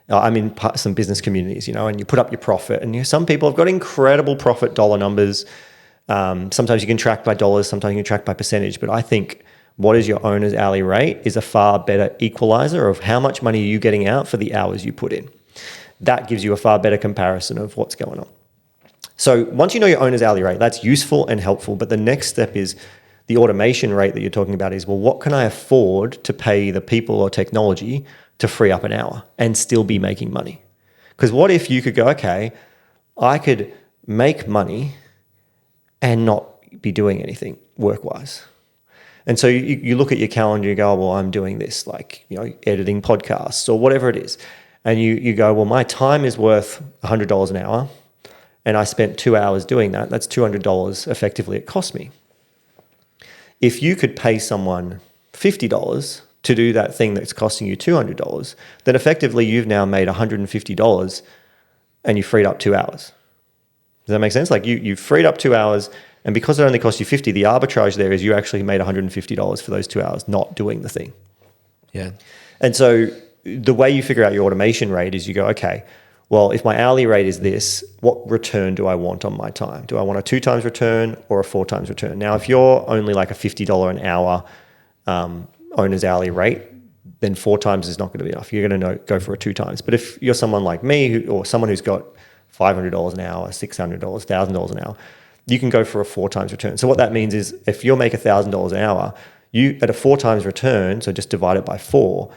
I'm in some business communities, and you put up your profit, and some people have got incredible profit dollar numbers. Sometimes you can track by dollars, sometimes you can track by percentage, but I think what is your owner's hourly rate is a far better equalizer of how much money are you getting out for the hours you put in. That gives you a far better comparison of what's going on. So once you know your owner's hourly rate, that's useful and helpful. But the next step is the automation rate that you're talking about is, well, what can I afford to pay the people or technology to free up an hour and still be making money? Because what if you could go, okay, I could make money and not be doing anything work-wise? And so you look at your calendar, you go, well, I'm doing this, like, editing podcasts or whatever it is. And you go, well, my time is worth $100 an hour and I spent 2 hours doing that. That's $200 effectively it cost me. If you could pay someone $50 to do that thing that's costing you $200, then effectively you've now made $150 and you freed up 2 hours. Does that make sense? Like you freed up 2 hours, and because it only cost you $50, the arbitrage there is you actually made $150 for those 2 hours not doing the thing. Yeah. And so the way you figure out your automation rate is you go, okay, well, if my hourly rate is this, what return do I want on my time? Do I want a 2 times return or a 4 times return? Now, if you're only like a $50 an hour owner's hourly rate, then 4 times is not going to be enough. You're going to go for a 2 times. But if you're someone like me or someone who's got $500 an hour, $600, $1,000 an hour, you can go for a 4 times return. So what that means is if you'll make $1,000 an hour, you at a 4 times return, so just divide it by 4,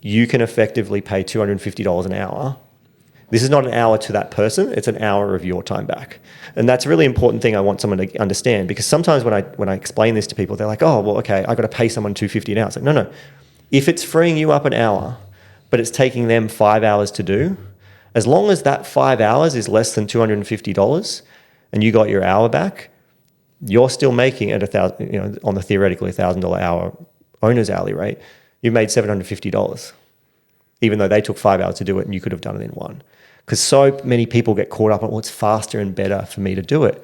you can effectively pay $250 an hour. This is not an hour to that person, it's an hour of your time back. And that's a really important thing I want someone to understand, because sometimes when I explain this to people, they're like, oh, well, okay, I got to pay someone $250 an hour. It's like, no. If it's freeing you up an hour, but it's taking them 5 hours to do, as long as that 5 hours is less than $250 and you got your hour back, you're still making at $1,000, on the theoretically $1,000 hour owner's hourly rate, you made $750, even though they took 5 hours to do it and you could have done it in 1. Because so many people get caught up on, well, it's faster and better for me to do it.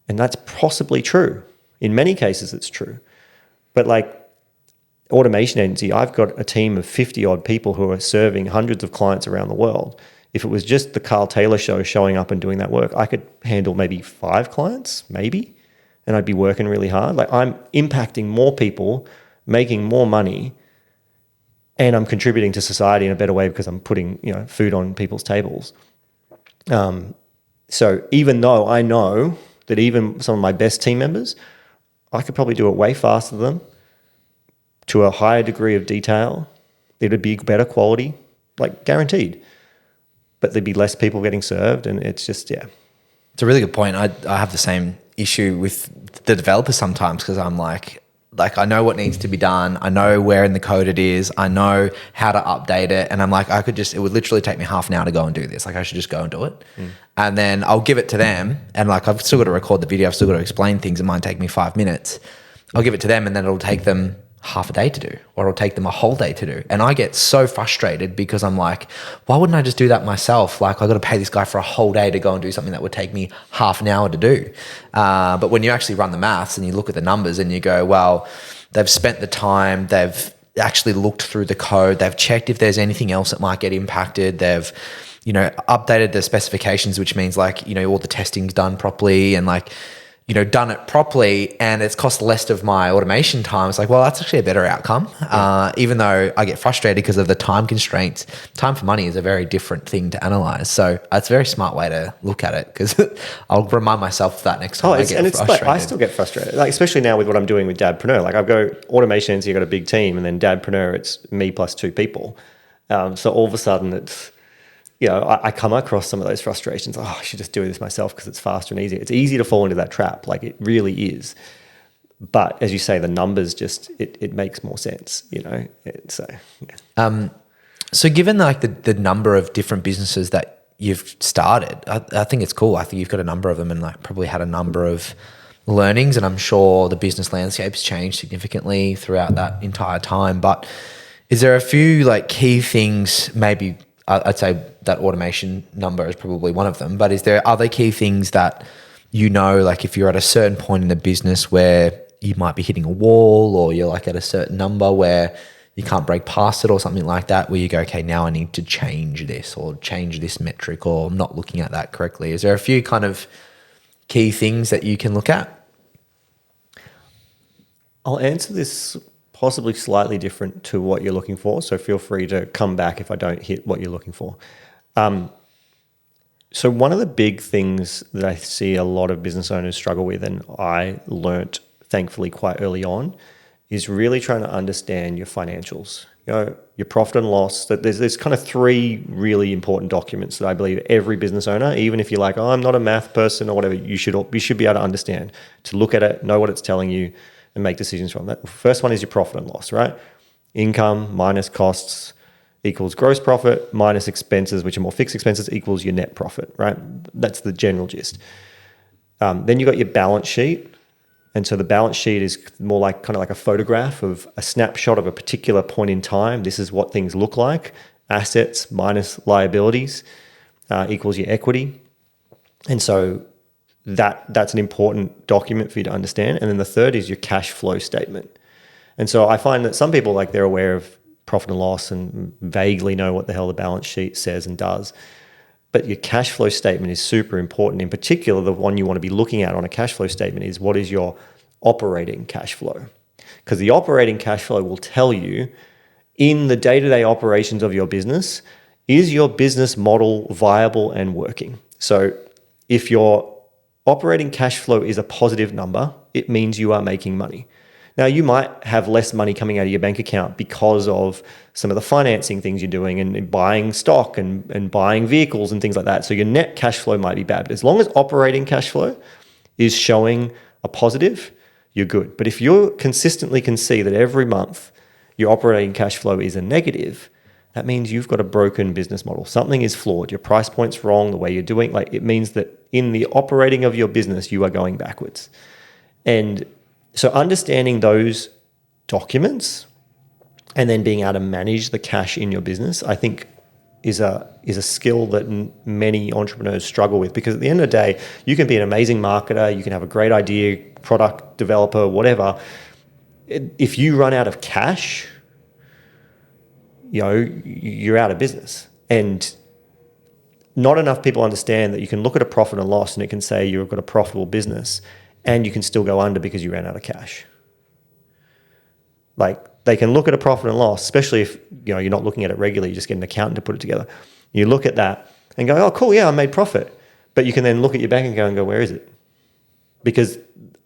And that's possibly true. In many cases, it's true. But like automation agency, I've got a team of 50 odd people who are serving hundreds of clients around the world. If it was just the Carl Taylor show showing up and doing that work, I could handle maybe 5 clients, maybe, and I'd be working really hard. Like I'm impacting more people, making more money, and I'm contributing to society in a better way because I'm putting, food on people's tables. So even though I know that even some of my best team members, I could probably do it way faster than them, to a higher degree of detail. It would be better quality, like guaranteed. But there'd be less people getting served, and it's just, yeah. It's a really good point. I have the same issue with the developers sometimes, because I'm like I know what needs to be done. I know where in the code it is. I know how to update it. And I'm like, it would literally take me half an hour to go and do this. Like I should just go and do it. And then I'll give it to them. And like, I've still got to record the video. I've still got to explain things. It might take me 5 minutes. I'll give it to them, and then it'll take them half a day to do, or it'll take them a whole day to do. And I get so frustrated because I'm like, why wouldn't I just do that myself? Like I got to pay this guy for a whole day to go and do something that would take me half an hour to do. But when you actually run the maths and you look at the numbers and you go, well, they've spent the time, they've actually looked through the code, they've checked if there's anything else that might get impacted, they've updated the specifications, which means like, all the testing's done properly and like, done it properly, and it's cost less of my automation time. It's like, well, that's actually a better outcome. Yeah. Even though I get frustrated because of the time constraints, time for money is a very different thing to analyze. So it's a very smart way to look at it, because I'll remind myself of that next time I get frustrated. Like, I still get frustrated, like, especially now with what I'm doing with Dadpreneur. Like I've got automation agency, I've got a big team, and then Dadpreneur, it's me plus 2 people. So all of a sudden it's, I come across some of those frustrations. Oh, I should just do this myself because it's faster and easier. It's easy to fall into that trap. Like it really is. But as you say, the numbers just, it makes more sense, So given like the number of different businesses that you've started, I think it's cool. I think you've got a number of them and like probably had a number of learnings, and I'm sure the business landscape's changed significantly throughout that entire time. But is there a few like key things, maybe I'd say that automation number is probably one of them, but is there other key things that, like if you're at a certain point in the business where you might be hitting a wall, or you're like at a certain number where you can't break past it or something like that, where you go, okay, now I need to change this or change this metric, or I'm not looking at that correctly? Is there a few kind of key things that you can look at? I'll answer this possibly slightly different to what you're looking for, so feel free to come back if I don't hit what you're looking for. So one of the big things that I see a lot of business owners struggle with, and I learnt thankfully quite early on, is really trying to understand your financials, your profit and loss. That there's kind of 3 really important documents that I believe every business owner, even if you're like, oh, I'm not a math person or whatever, you should be able to understand, to look at it, know what it's telling you, and make decisions from that. First one is your profit and loss, right? Income minus costs equals gross profit minus expenses, which are more fixed expenses, equals your net profit, right? That's the general gist. Then you got your balance sheet. And so the balance sheet is more like kind of like a photograph of a snapshot of a particular point in time. This is what things look like. Assets minus liabilities equals your equity. And so that's an important document for you to understand. And then the third is your cash flow statement. And so I find that some people, like, they're aware of profit and loss and vaguely know what the hell the balance sheet says and does. But your cash flow statement is super important. In particular, the one you want to be looking at on a cash flow statement is what is your operating cash flow? Because the operating cash flow will tell you in the day-to-day operations of your business, is your business model viable and working? So if your operating cash flow is a positive number, it means you are making money. Now, you might have less money coming out of your bank account because of some of the financing things you're doing and buying stock and buying vehicles and things like that. So your net cash flow might be bad. But as long as operating cash flow is showing a positive, you're good. But if you consistently can see that every month your operating cash flow is a negative, that means you've got a broken business model. Something is flawed. Your price point's wrong, the way you're doing. Like, it means that in the operating of your business, you are going backwards. And so understanding those documents and then being able to manage the cash in your business, I think is a skill that many entrepreneurs struggle with, because at the end of the day, you can be an amazing marketer, you can have a great idea, product developer, whatever. If you run out of cash, you're out of business. And not enough people understand that you can look at a profit and loss and it can say you've got a profitable business, and you can still go under because you ran out of cash. Like, they can look at a profit and loss, especially if you're not looking at it regularly, you just get an accountant to put it together. You look at that and go, oh, cool, yeah, I made profit. But you can then look at your bank account and go, where is it? Because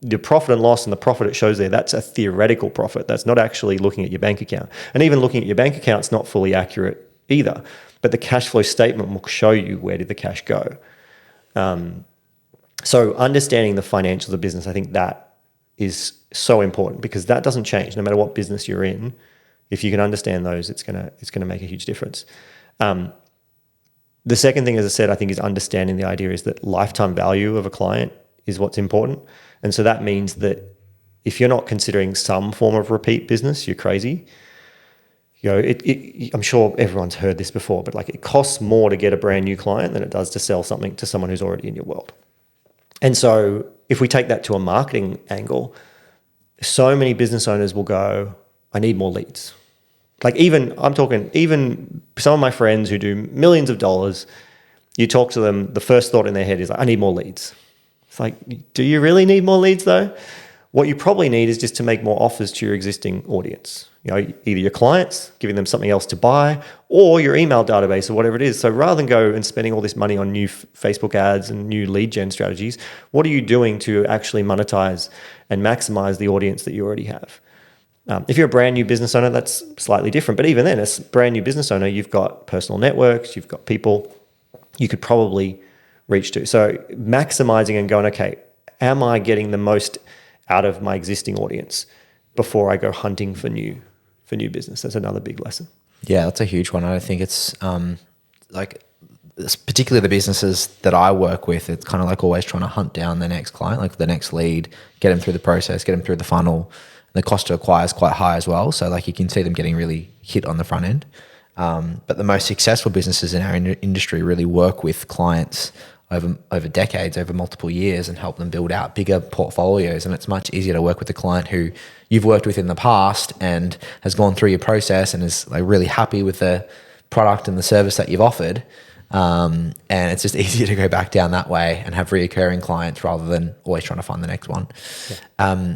the profit and loss and the profit it shows there, that's a theoretical profit. That's not actually looking at your bank account. And even looking at your bank account is not fully accurate either. But the cash flow statement will show you where did the cash go. So understanding the financials of business, I think that is so important, because that doesn't change no matter what business you're in. If you can understand those, it's gonna make a huge difference. The second thing, as I said, I think is understanding the idea is that lifetime value of a client is what's important. And so that means that if you're not considering some form of repeat business, you're crazy. I'm sure everyone's heard this before, but like, it costs more to get a brand new client than it does to sell something to someone who's already in your world. And so if we take that to a marketing angle, so many business owners will go, I need more leads. Like, even some of my friends who do millions of dollars, you talk to them, the first thought in their head is like, I need more leads. It's like, do you really need more leads though? What you probably need is just to make more offers to your existing audience. Either your clients, giving them something else to buy, or your email database or whatever it is. So rather than go and spending all this money on new Facebook ads and new lead gen strategies, what are you doing to actually monetize and maximize the audience that you already have? If you're a brand new business owner, that's slightly different. But even then, as a brand new business owner, you've got personal networks, you've got people you could probably reach to. So maximizing and going, okay, am I getting the most out of my existing audience before I go hunting for new business? That's another big lesson. Yeah, that's a huge one. I think it's particularly the businesses that I work with, it's kind of like always trying to hunt down the next client, like the next lead, get them through the process, get them through the funnel. The cost to acquire is quite high as well. So like, you can see them getting really hit on the front end. But the most successful businesses in our industry really work with clients over decades, over multiple years, and help them build out bigger portfolios. And it's much easier to work with a client who you've worked with in the past and has gone through your process and is like really happy with the product and the service that you've offered. And it's just easier to go back down that way and have reoccurring clients rather than always trying to find the next one. Yeah.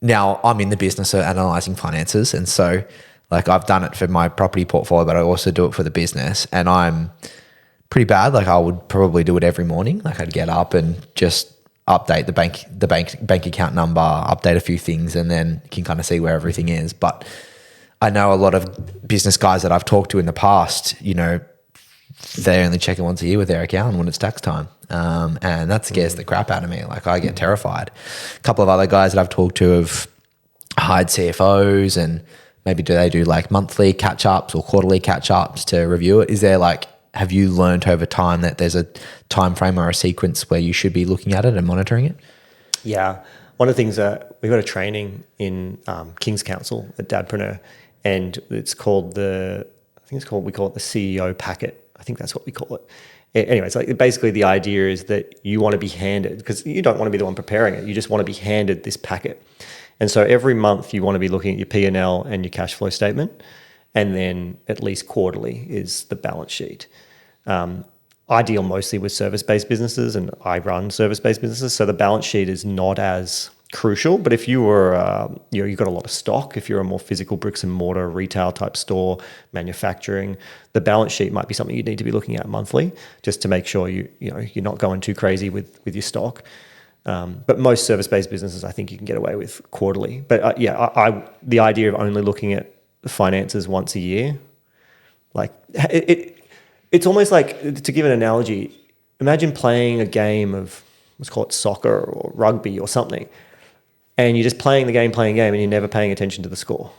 Now I'm in the business of analyzing finances. And so like, I've done it for my property portfolio, but I also do it for the business, and I'm pretty bad. Like, I would probably do it every morning. Like, I'd get up and just update the bank account number, update a few things, and then you can kind of see where everything is. But I know a lot of business guys that I've talked to in the past, they only check it once a year with their account when it's tax time. And that scares the crap out of me. Like, I get terrified. A couple of other guys that I've talked to have hired CFOs, and maybe do they do like monthly catch-ups or quarterly catch-ups to review it? Is there like, have you learned over time that there's a time frame or a sequence where you should be looking at it and monitoring it? Yeah. One of the things we've got a training in King's Council at Dadpreneur, and it's called we call it the CEO packet. I think that's what we call it. Anyway, it's like, basically the idea is that you want to be handed, because you don't want to be the one preparing it. You just want to be handed this packet. And so every month you want to be looking at your P&L and your cash flow statement. And then at least quarterly is the balance sheet. I deal mostly with service-based businesses, and I run service-based businesses. So the balance sheet is not as crucial. But if you were, you've got a lot of stock, if you're a more physical bricks and mortar retail type store, manufacturing, the balance sheet might be something you need to be looking at monthly, just to make sure you're not going too crazy with your stock. But most service-based businesses, I think you can get away with quarterly. But the idea of only looking at finances once a year, like it's almost like, to give an analogy, imagine playing a game of, let's call it soccer or rugby or something, and you're just playing the game, and you're never paying attention to the score,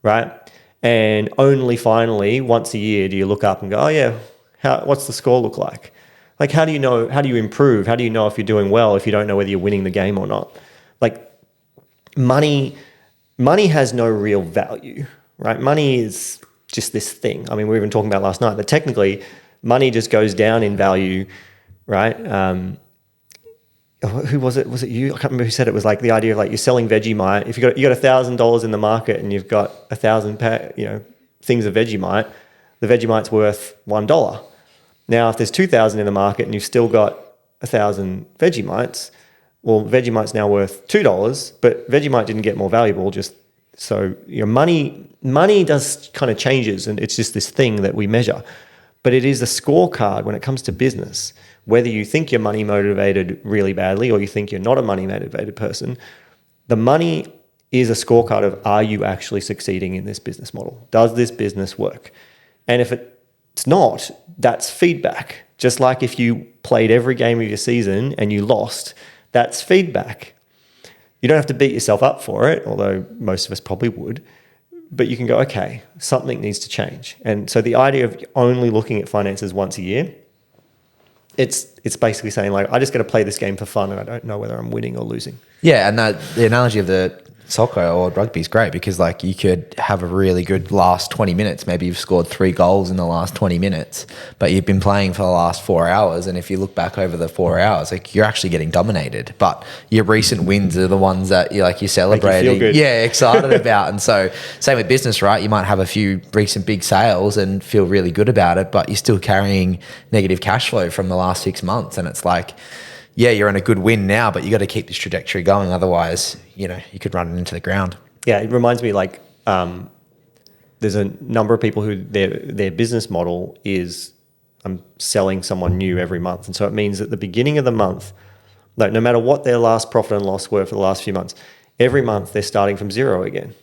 right? And only finally once a year do you look up and go, oh yeah, what's the score look like? Like, how do you know, how do you improve? How do you know if you're doing well if you don't know whether you're winning the game or not? Like, money has no real value, right? Money is just this thing. I mean, we were even talking about last night that technically money just goes down in value, right? Who was it? Was it you? I can't remember who said it. It was like the idea of like, you're selling Vegemite. If you got $1,000 in the market and you've got 1,000 things of Vegemite, the Vegemite's worth $1. Now, if there's 2,000 in the market and you've still got 1,000 Vegemites, well, Vegemite's now worth $2, but Vegemite didn't get more valuable. Just so money does kind of changes, and it's just this thing that we measure. But it is a scorecard when it comes to business. Whether you think you're money motivated really badly or you think you're not a money motivated person, the money is a scorecard of, are you actually succeeding in this business model? Does this business work? And if it's not, that's feedback. Just like if you played every game of your season and you lost, that's feedback. You don't have to beat yourself up for it, although most of us probably would, but you can go, okay, something needs to change. And so the idea of only looking at finances once a year, it's basically saying like, I just got to play this game for fun and I don't know whether I'm winning or losing. Yeah, and the analogy of the soccer or rugby is great, because like you could have a really good last 20 minutes. Maybe you've scored 3 goals in the last 20 minutes, but you've been playing for the last 4 hours. And if you look back over the 4 hours, like you're actually getting dominated, but your recent wins are the ones that you're celebrating. Yeah, excited about. And so same with business, right? You might have a few recent big sales and feel really good about it, but you're still carrying negative cash flow from the last 6 months. And it's like, yeah, you're on a good win now, but you got to keep this trajectory going. Otherwise, you could run it into the ground. Yeah, it reminds me like there's a number of people who their business model is I'm selling someone new every month. And so it means at the beginning of the month, like no matter what their last profit and loss were for the last few months, every month they're starting from zero again,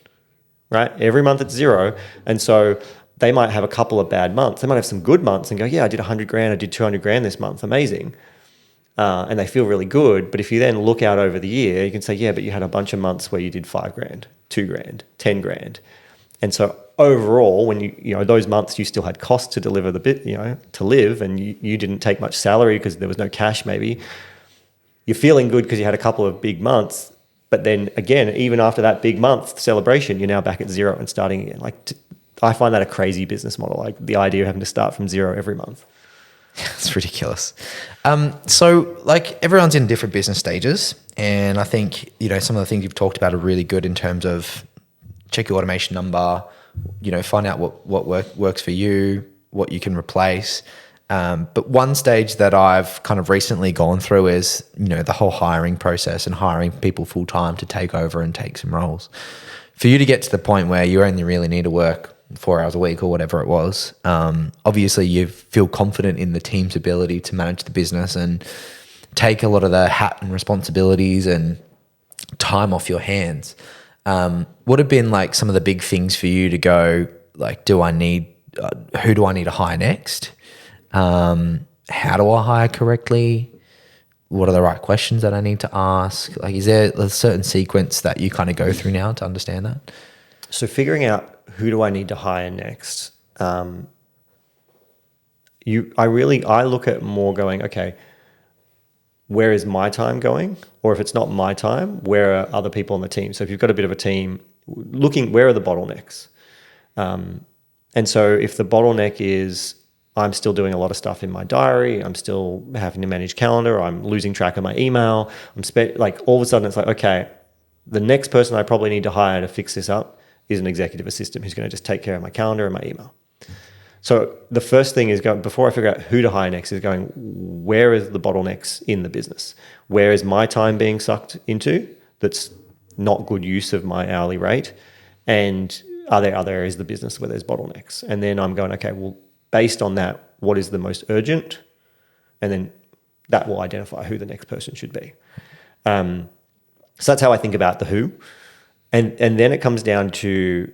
right? Every month it's zero. And so they might have a couple of bad months. They might have some good months and go, yeah, I did 100 grand, I did 200 grand this month, amazing. And they feel really good. But if you then look out over the year, you can say, yeah, but you had a bunch of months where you did 5 grand, 2 grand, 10 grand. And so overall, when you those months you still had costs to deliver the bit, to live, and you didn't take much salary because there was no cash maybe, you're feeling good because you had a couple of big months. But then again, even after that big month celebration, you're now back at zero and starting again. I find that a crazy business model, like the idea of having to start from zero every month. It's ridiculous. So like everyone's in different business stages, and I think, some of the things you've talked about are really good in terms of check your automation number, find out what works for you, what you can replace. But one stage that I've kind of recently gone through is, the whole hiring process and hiring people full time to take over and take some roles. For you to get to the point where you only really need to work 4 hours a week or whatever it was, obviously you feel confident in the team's ability to manage the business and take a lot of the hat and responsibilities and time off your hands. What have been like some of the big things for you to go, like, who do I need to hire next? How do I hire correctly? What are the right questions that I need to ask? Like, is there a certain sequence that you kind of go through now to understand that? So figuring out who do I need to hire next? I look at more going, okay, where is my time going? Or if it's not my time, where are other people on the team? So if you've got a bit of a team, looking where are the bottlenecks? And so if the bottleneck is I'm still doing a lot of stuff in my diary, I'm still having to manage calendar, I'm losing track of my email, all of a sudden it's like, okay, the next person I probably need to hire to fix this up is an executive assistant who's going to just take care of my calendar and my email. So the first thing is going, before I figure out who to hire next, is going, where is the bottlenecks in the business? Where is my time being sucked into that's not good use of my hourly rate? And are there other areas of the business where there's bottlenecks? And then I'm going, okay, well, based on that, what is the most urgent? And then that will identify who the next person should be. So that's how I think about the who. And then it comes down to,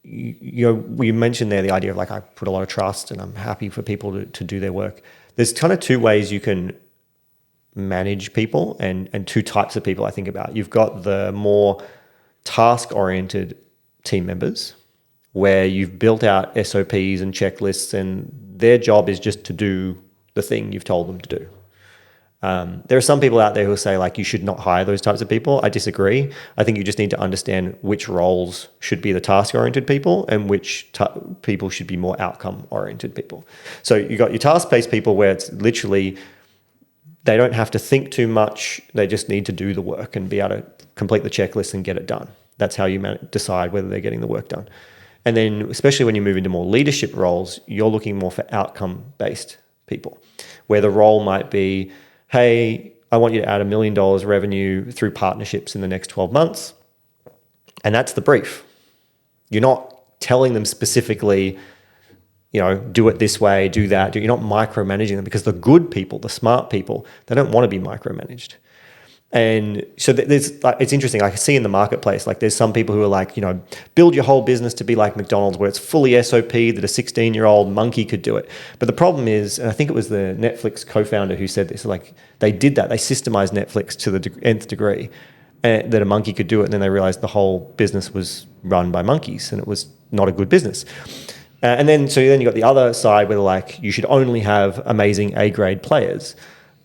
you mentioned there the idea of like, I put a lot of trust and I'm happy for people to do their work. There's kind of two ways you can manage people and two types of people I think about. You've got the more task-oriented team members where you've built out SOPs and checklists and their job is just to do the thing you've told them to do. There are some people out there who will say like you should not hire those types of people. I disagree. I think you just need to understand which roles should be the task-oriented people and which people should be more outcome-oriented people. So you got your task-based people where it's literally they don't have to think too much. They just need to do the work and be able to complete the checklist and get it done. That's how you decide whether they're getting the work done. And then especially when you move into more leadership roles, you're looking more for outcome-based people where the role might be, hey, I want you to add $1 million revenue through partnerships in the next 12 months. And that's the brief. You're not telling them specifically, do it this way, do that. You're not micromanaging them because the good people, the smart people, they don't want to be micromanaged. And so there's like, it's interesting. I can see in the marketplace, like there's some people who are like, build your whole business to be like McDonald's where it's fully SOP that a 16-year-old monkey could do it. But the problem is, and I think it was the Netflix co-founder who said this, like they did that. They systemized Netflix to the nth degree that a monkey could do it. And then they realized the whole business was run by monkeys and it was not a good business. And then you got the other side where like you should only have amazing A-grade players.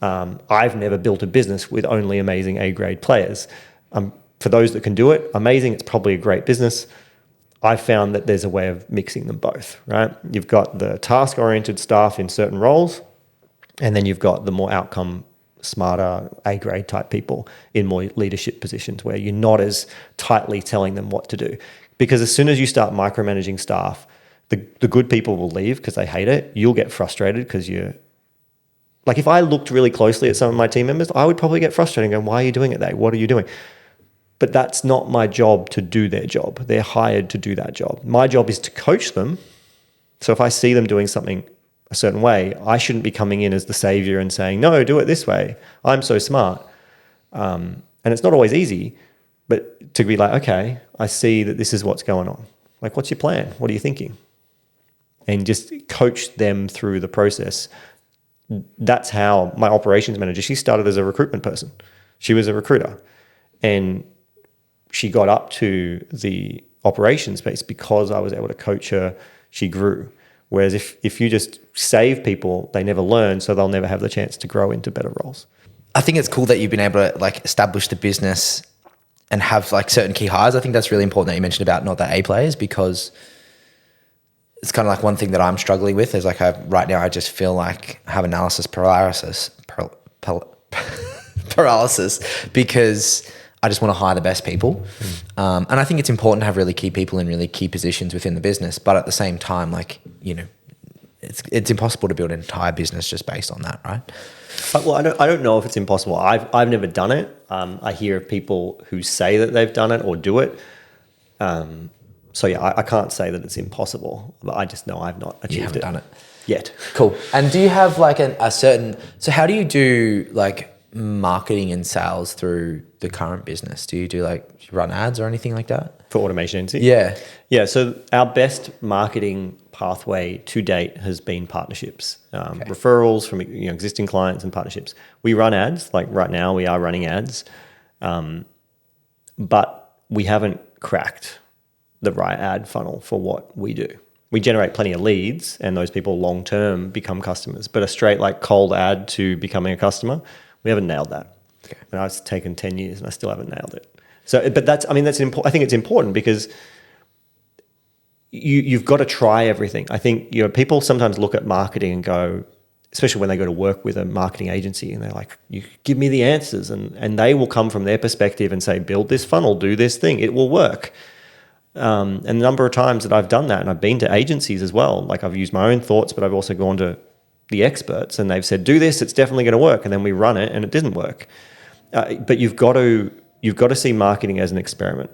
I've never built a business with only amazing A-grade players. For those that can do it, amazing. It's probably a great business. I've found that there's a way of mixing them both, right? You've got the task-oriented staff in certain roles, and then you've got the more outcome, smarter A-grade type people in more leadership positions where you're not as tightly telling them what to do. Because as soon as you start micromanaging staff, the good people will leave because they hate it. You'll get frustrated because you're like, if I looked really closely at some of my team members, I would probably get frustrated and go, why are you doing it, What are you doing? But that's not my job to do their job. They're hired to do that job. My job is to coach them. So if I see them doing something a certain way, I shouldn't be coming in as the savior and saying, no, do it this way. I'm so smart. And it's not always easy, but to be like, okay, I see that this is what's going on. Like, what's your plan? What are you thinking? And just coach them through the process. That's how my operations manager, she started as a recruitment person. She was a recruiter and she got up to the operations space because I was able to coach her. She grew. Whereas if you just save people, they never learn, so they'll never have the chance to grow into better roles. I think it's cool that you've been able to like establish the business and have like certain key hires. I think that's really important that you mentioned about not the A players, because it's kind of like one thing that I'm struggling with is like right now I just feel like I have analysis paralysis because I just want to hire the best people. And I think it's important to have really key people in really key positions within the business. But at the same time, like, it's impossible to build an entire business just based on that, right? Well, I don't know if it's impossible. I've never done it. I hear of people who say that they've done it or do it. So yeah, I can't say that it's impossible, but I just know I've not achieved it. You haven't done it yet. Cool. And do you have like a certain? So how do you do like marketing and sales through the current business? Do you run ads or anything like that for Automation Agency? Yeah. So our best marketing pathway to date has been partnerships, referrals from existing clients and partnerships. We run ads. Like right now, we are running ads, but we haven't cracked the right ad funnel for what we do. We generate plenty of leads and those people long-term become customers, but a straight like cold ad to becoming a customer, we haven't nailed that. Okay. And it's taken 10 years and I still haven't nailed it. So, but that's important. I think it's important because you've got to try everything. I think, people sometimes look at marketing and go, especially when they go to work with a marketing agency and they're like, you give me the answers, and they will come from their perspective and say, build this funnel, do this thing, it will work. And the number of times that I've done that, and I've been to agencies as well, like I've used my own thoughts, but I've also gone to the experts and they've said, do this, it's definitely going to work. And then we run it and it didn't work. But you've got to see marketing as an experiment.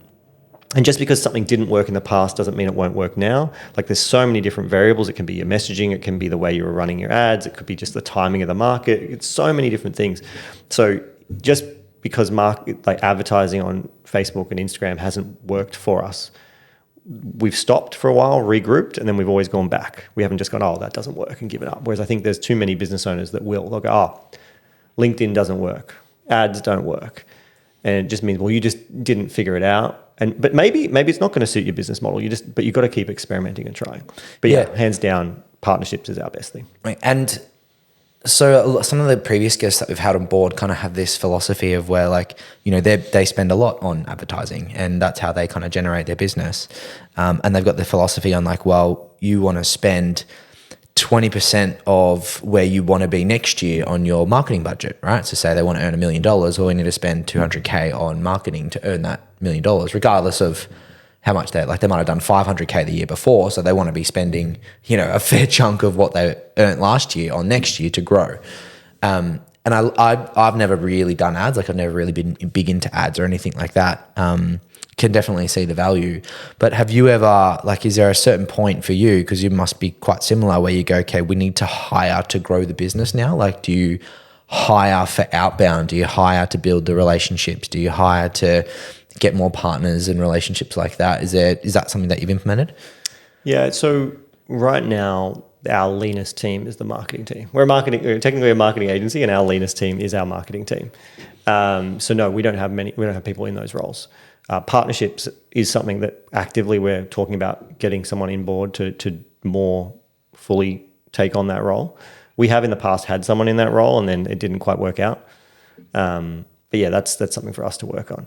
And just because something didn't work in the past doesn't mean it won't work now. Like there's so many different variables. It can be your messaging. It can be the way you're running your ads. It could be just the timing of the market. It's so many different things. So just because like advertising on Facebook and Instagram hasn't worked for us, we've stopped for a while, regrouped, and then we've always gone back. We haven't just gone, oh, that doesn't work and given up. Whereas I think there's too many business owners that will. They'll go, oh, LinkedIn doesn't work. Ads don't work. And it just means, well, you just didn't figure it out. But maybe it's not going to suit your business model. But you've got to keep experimenting and trying. But yeah, hands down, partnerships is our best thing. Right. And so some of the previous guests that we've had on board kind of have this philosophy of where, like, you know, they spend a lot on advertising and that's how they kind of generate their business. And they've got the philosophy on like, well, you want to spend 20% of where you want to be next year on your marketing budget, right? So say they want to earn $1 million, well, we need to spend $200K on marketing to earn that $1 million, regardless of how much they might have done $500K the year before. So they want to be spending, you know, a fair chunk of what they earned last year on next year to grow. And I've never really done ads. Like I've never really been big into ads or anything like that. Can definitely see the value. But have you ever, like, is there a certain point for you, because you must be quite similar, where you go, okay, we need to hire to grow the business now? Like, do you hire for outbound? Do you hire to build the relationships? Do you hire to get more partners and relationships like that? Is that something that you've implemented? Yeah. So right now, our leanest team is the marketing team. We're technically a marketing agency, and our leanest team is our marketing team. So no, we don't have people in those roles. Partnerships is something that actively we're talking about getting someone in board to more fully take on that role. We have in the past had someone in that role and then it didn't quite work out. But yeah, that's something for us to work on.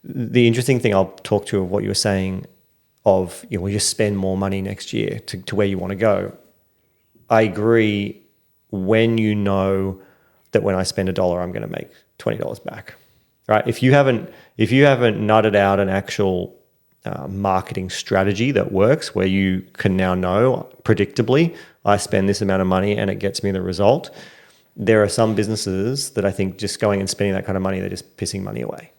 The interesting thing I'll talk to of what you were saying of, you know, we just spend more money next year to where you want to go. I agree when you know that when I spend $1, I'm going to make $20 back. Right? If you haven't nutted out an actual marketing strategy that works, where you can now know predictably, I spend this amount of money and it gets me the result. There are some businesses that I think just going and spending that kind of money, they're just pissing money away.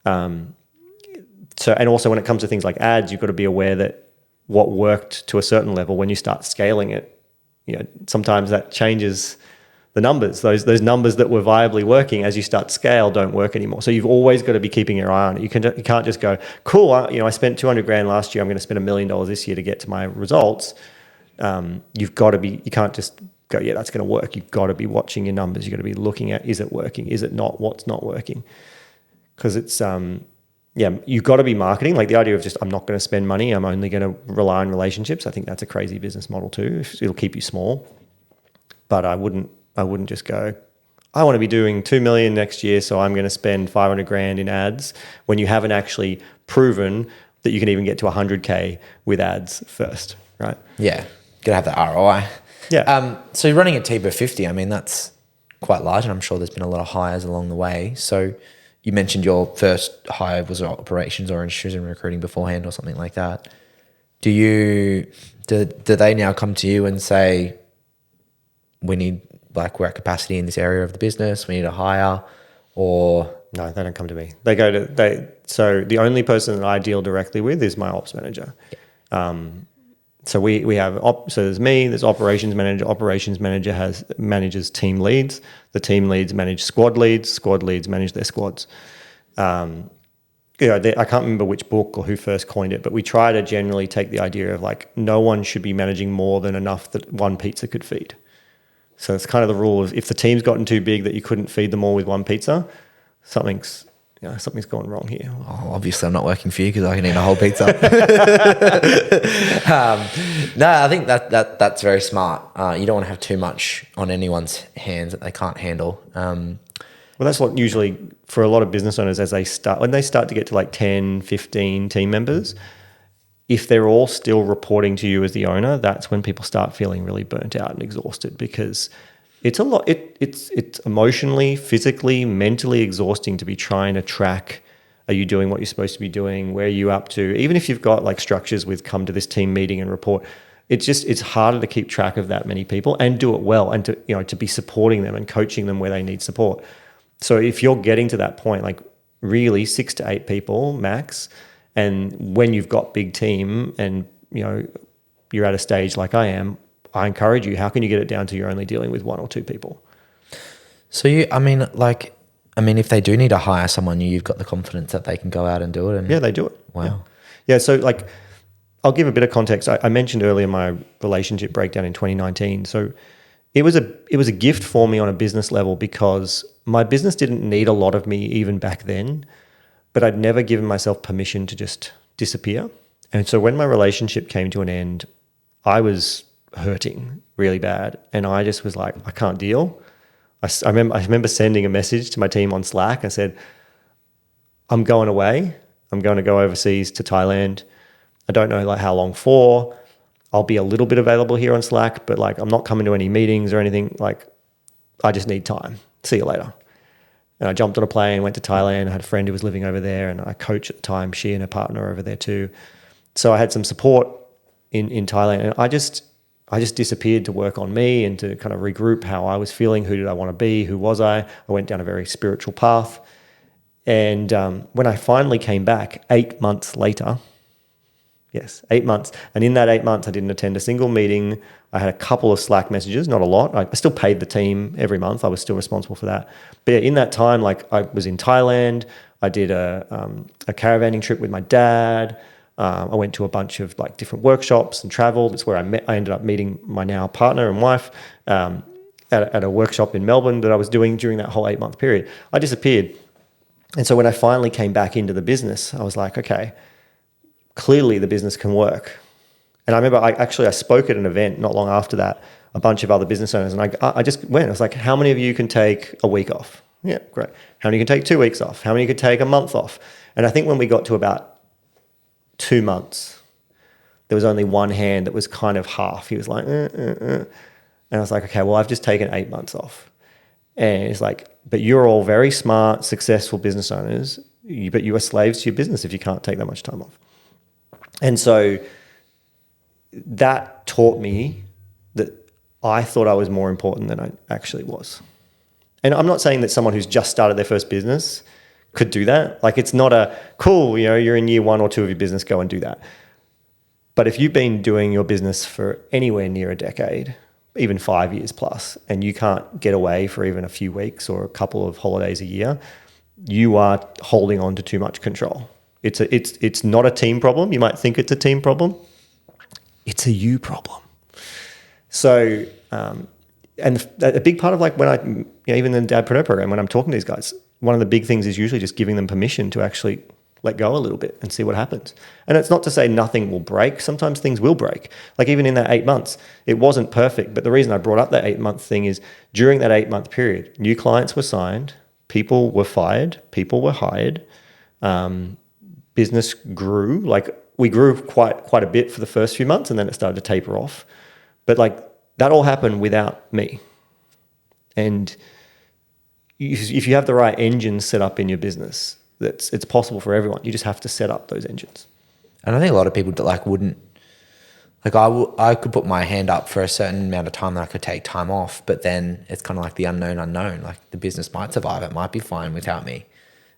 So, and also when it comes to things like ads, you've got to be aware that what worked to a certain level, when you start scaling it, you know, sometimes that changes the numbers. Those numbers that were viably working as you start to scale don't work anymore. So you've always got to be keeping your eye on it. You can't just go, cool, I spent $200,000 last year, I'm going to spend $1 million this year to get to my results. You can't just go, yeah, that's going to work. You've got to be watching your numbers. You've got to be looking at, is it working? Is it not? What's not working? Because it's, you've got to be marketing. Like the idea of just, I'm not going to spend money, I'm only going to rely on relationships. I think that's a crazy business model too. It'll keep you small. But I wouldn't just go, I want to be doing 2 million next year, so I'm going to spend 500,000 in ads, when you haven't actually proven that you can even get to 100K with ads first, right? Yeah, gotta have the ROI. Yeah. So you're running a team of 50. I mean, that's quite large, and I'm sure there's been a lot of hires along the way. So you mentioned your first hire was operations or industries and recruiting beforehand or something like that. Do they now come to you and say, we're at capacity in this area of the business, we need to hire? Or no, they don't come to me. So the only person that I deal directly with is my ops manager. So we have so there's me, there's operations manager. Operations manager manages team leads. The team leads manage squad leads. Squad leads manage their squads. I can't remember which book or who first coined it, but we try to generally take the idea of like, no one should be managing more than enough that one pizza could feed. So it's kind of the rule of, if the team's gotten too big that you couldn't feed them all with one pizza, something's gone wrong here. Oh, obviously I'm not working for you because I can eat a whole pizza. No, I think that's very smart. You don't want to have too much on anyone's hands that they can't handle. Well, that's what usually for a lot of business owners, when they start to get to like 10, 15 team members, if they're all still reporting to you as the owner, that's when people start feeling really burnt out and exhausted, because it's a lot. It's emotionally, physically, mentally exhausting to be trying to track Are you doing what you're supposed to be doing? Where are you up to? Even if you've got like structures with come to this team meeting and report, it's harder to keep track of that many people and do it well, and to be supporting them and coaching them where they need support. So if you're getting to that point, like really 6 to 8 people max, and when you've got big team and you're at a stage like I am, I encourage you, how can you get it down to you're only dealing with 1 or 2 people? So if they do need to hire someone new, you've got the confidence that they can go out and do it. Yeah, they do it. Wow. Yeah. So like, I'll give a bit of context. I mentioned earlier my relationship breakdown in 2019. So it was a gift for me on a business level, because my business didn't need a lot of me even back then, but I'd never given myself permission to just disappear. And so when my relationship came to an end, I was hurting really bad. And I just was like, I can't deal. I remember sending a message to my team on Slack. I said, I'm going away. I'm going to go overseas to Thailand. I don't know like how long for. I'll be a little bit available here on Slack, but like I'm not coming to any meetings or anything. Like I just need time. See you later. And I jumped on a plane, went to Thailand. I had a friend who was living over there, and I coach at the time. She and her partner over there too. So I had some support in Thailand, and I just disappeared to work on me and to kind of regroup how I was feeling. Who did I want to be? Who was I? I went down a very spiritual path. And when I finally came back 8 months later, yes, 8 months. And in that 8 months, I didn't attend a single meeting. I had a couple of Slack messages, not a lot. I still paid the team every month. I was still responsible for that. But yeah, in that time, like I was in Thailand. I did a caravanning trip with my dad. I went to a bunch of like different workshops and traveled. It's where I ended up meeting my now partner and wife at a workshop in Melbourne that I was doing during that whole 8 month period. I disappeared. And so when I finally came back into the business, I was like, okay, clearly the business can work. And I remember I spoke at an event not long after that, a bunch of other business owners, and I just went. I was like, how many of you can take a week off? Yeah, great. How many can take 2 weeks off? How many could take a month off? And I think when we got to about 2 months, there was only one hand that was kind of half. He was like, And I was like, okay, well, I've just taken 8 months off. And it's like, but you're all very smart, successful business owners, but you are slaves to your business if you can't take that much time off. And so that taught me that I thought I was more important than I actually was. And I'm not saying that someone who's just started their first business could do that. Like it's not a cool, you're in year 1 or 2 of your business, go and do that. But if you've been doing your business for anywhere near a decade, even 5 years plus, and you can't get away for even a few weeks or a couple of holidays a year, you are holding on to too much control. It's not a team problem. You might think it's a team problem. It's a you problem. So, and a big part of like when even in the Dadpreneur program, when I'm talking to these guys, one of the big things is usually just giving them permission to actually let go a little bit and see what happens. And it's not to say nothing will break. Sometimes things will break. Like even in that 8 months, it wasn't perfect. But the reason I brought up that 8 month thing is during that 8 month period, new clients were signed, people were fired, people were hired, business grew. Like we grew quite a bit for the first few months, and then it started to taper off. But like that all happened without me. And if you have the right engines set up in your business, it's possible for everyone. You just have to set up those engines. And I think a lot of people that like wouldn't, like I could put my hand up for a certain amount of time that I could take time off, but then it's kind of like the unknown. Like the business might survive. It might be fine without me.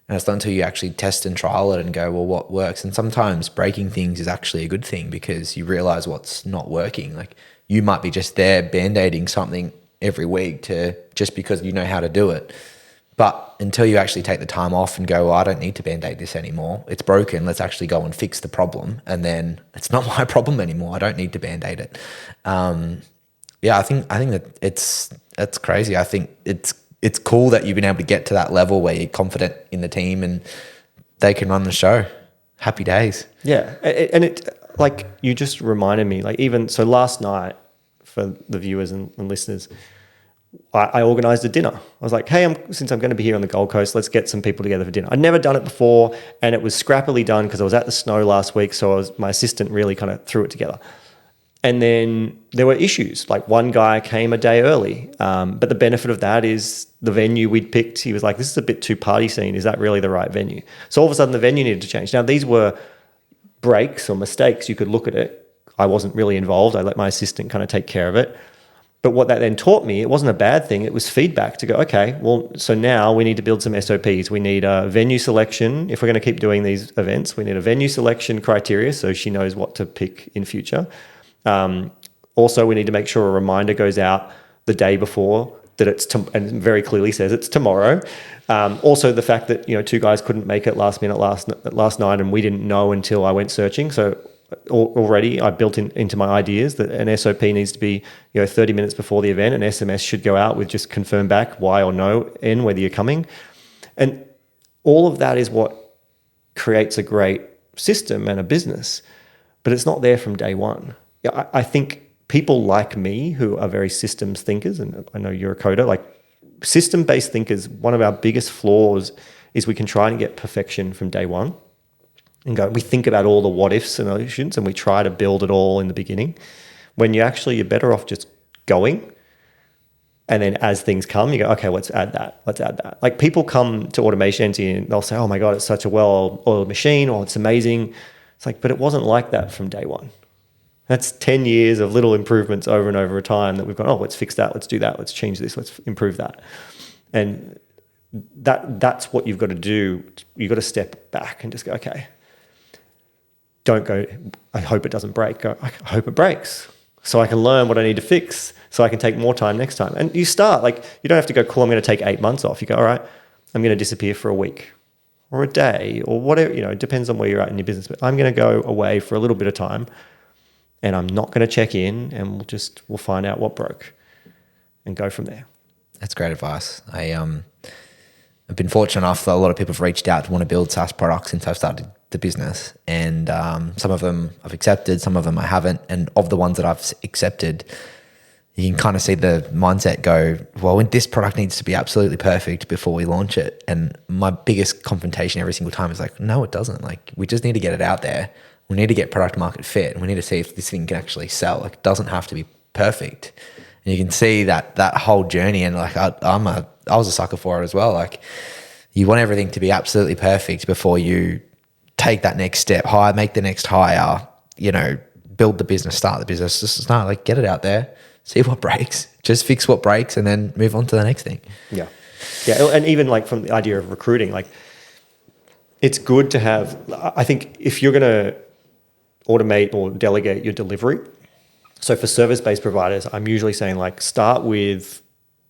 And it's not until you actually test and trial it and go, well, what works? And sometimes breaking things is actually a good thing because you realize what's not working. Like you might be just there band-aiding something every week just because you know how to do it. But until you actually take the time off and go, well, I don't need to band-aid this anymore. It's broken. Let's actually go and fix the problem. And then it's not my problem anymore. I don't need to band-aid it. I think that it's crazy. I think it's cool that you've been able to get to that level where you're confident in the team and they can run the show. Happy days. Yeah. And it like you just reminded me, like even so last night for the viewers and listeners, I organised a dinner. I was like, hey, since I'm going to be here on the Gold Coast, let's get some people together for dinner. I'd never done it before, and it was scrappily done because I was at the snow last week, so my assistant really kind of threw it together. And then there were issues. Like one guy came a day early. But the benefit of that is the venue we'd picked, he was like, this is a bit too party scene. Is that really the right venue? So all of a sudden the venue needed to change. Now these were breaks or mistakes. You could look at it. I wasn't really involved. I let my assistant kind of take care of it. But what that then taught me, it wasn't a bad thing. It was feedback to go, okay, well, so now we need to build some SOPs. We need a venue selection. If we're going to keep doing these events, we need a venue selection criteria so she knows what to pick in future. Also, we need to make sure a reminder goes out the day before that and very clearly says it's tomorrow. Also, the fact that, two guys couldn't make it last minute last night and we didn't know until I went searching. So already I built into my ideas that an SOP needs to be 30 minutes before the event. An SMS should go out with just confirm back why or no and whether you're coming. And all of that is what creates a great system and a business, but it's not there from day one. I think people like me who are very systems thinkers, and I know you're a coder, like system-based thinkers, one of our biggest flaws is we can try and get perfection from day one. And we think about all the what ifs and solutions and we try to build it all in the beginning, when you're better off just going. And then as things come, you go, okay, let's add that. Like people come to automation engineering and they'll say, oh my God, it's such a well-oiled machine, or it's amazing. It's like, but it wasn't like that from day one. That's 10 years of little improvements over and over time that we've gone, oh, let's fix that, let's do that, let's change this, let's improve that. And that's what you've got to do. You've got to step back and just go, okay, don't go, I hope it doesn't break. Go, I hope it breaks so I can learn what I need to fix so I can take more time next time. And you start, you don't have to go, cool, I'm going to take 8 months off. You go, all right, I'm going to disappear for a week or a day or whatever, it depends on where you're at in your business. But I'm going to go away for a little bit of time and I'm not going to check in and we'll find out what broke and go from there. That's great advice. I've been fortunate enough that a lot of people have reached out to want to build SaaS products since I've started the business, and some of them I've accepted, some of them I haven't. And of the ones that I've accepted, you can kind of see the mindset go, well, this product needs to be absolutely perfect before we launch it. And my biggest confrontation every single time is like, no, it doesn't. We just need to get it out there. We need to get product market fit, and we need to see if this thing can actually sell. It doesn't have to be perfect. And you can see that whole journey, and I was a sucker for it as well. You want everything to be absolutely perfect before you take that next step, make the next hire, build the business, start the business. Just start, get it out there, see what breaks, just fix what breaks, and then move on to the next thing. Yeah. And even from the idea of recruiting, it's good to have, I think if you're going to automate or delegate your delivery. So for service-based providers, I'm usually saying start with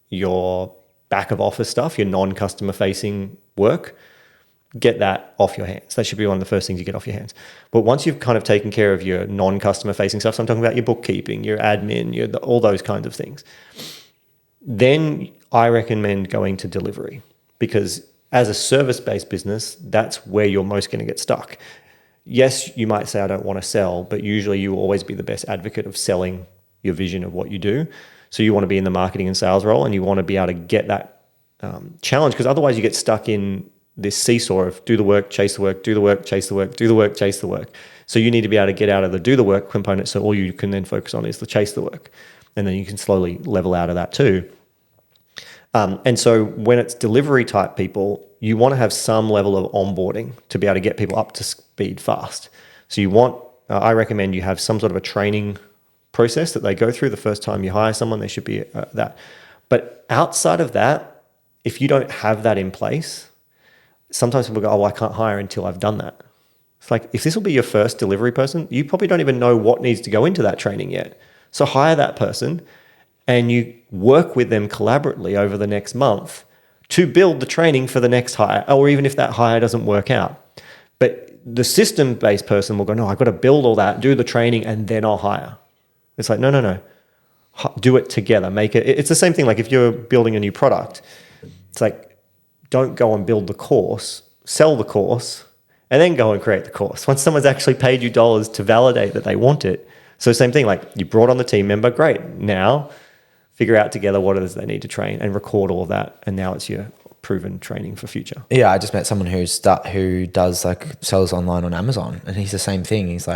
your back of office stuff, your non-customer facing work, get that off your hands. That should be one of the first things you get off your hands. But once you've kind of taken care of your non-customer facing stuff, so I'm talking about your bookkeeping, your admin, all those kinds of things, then I recommend going to delivery, because as a service-based business, that's where you're most going to get stuck. Yes, you might say, I don't want to sell, but usually you will always be the best advocate of selling your vision of what you do. So you want to be in the marketing and sales role, and you want to be able to get that challenge, because otherwise you get stuck in this seesaw of do the work, chase the work, do the work, chase the work, do the work, chase the work. So you need to be able to get out of the do the work component, so all you can then focus on is the chase the work. And then you can slowly level out of that too. And so when it's delivery type people, you want to have some level of onboarding to be able to get people up to speed fast. So you want, I recommend you have some sort of a training process that they go through the first time you hire someone. There should be that. But outside of that, if you don't have that in place, sometimes people go, oh, well, I can't hire until I've done that. It's if this will be your first delivery person, you probably don't even know what needs to go into that training yet. So hire that person and you work with them collaboratively over the next month to build the training for the next hire, or even if that hire doesn't work out. But the system-based person will go, no, I've got to build all that, do the training, and then I'll hire. It's no. Do it together. Make it. It's the same thing. If you're building a new product, it's don't go and build the course, sell the course, and then go and create the course. Once someone's actually paid you dollars to validate that they want it. So same thing, you brought on the team member, great. Now figure out together what it is they need to train and record all of that. And now it's your proven training for future. Yeah, I just met someone who does sells online on Amazon, and he's the same thing. He's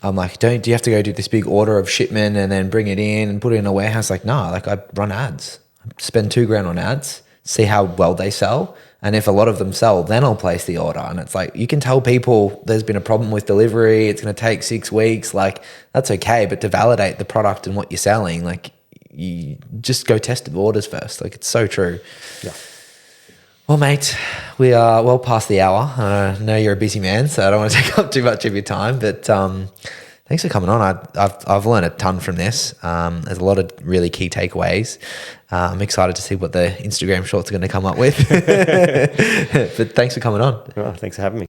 I'm like, do you have to go do this big order of shipment and then bring it in and put it in a warehouse? Like, no, like I run ads, spend $2,000 on ads, see how well they sell. And if a lot of them sell, then I'll place the order. And it's like, you can tell people there's been a problem with delivery. It's going to take 6 weeks. Like, that's okay. But to validate the product and what you're selling, like, you just go test the orders first. Like, it's so true. Yeah. Well, mate, we are well past the hour. I know you're a busy man, so I don't want to take up too much of your time. But thanks for coming on. I've learned a ton from this. There's a lot of really key takeaways. I'm excited to see what the Instagram shorts are going to come up with. But thanks for coming on. Oh, thanks for having me.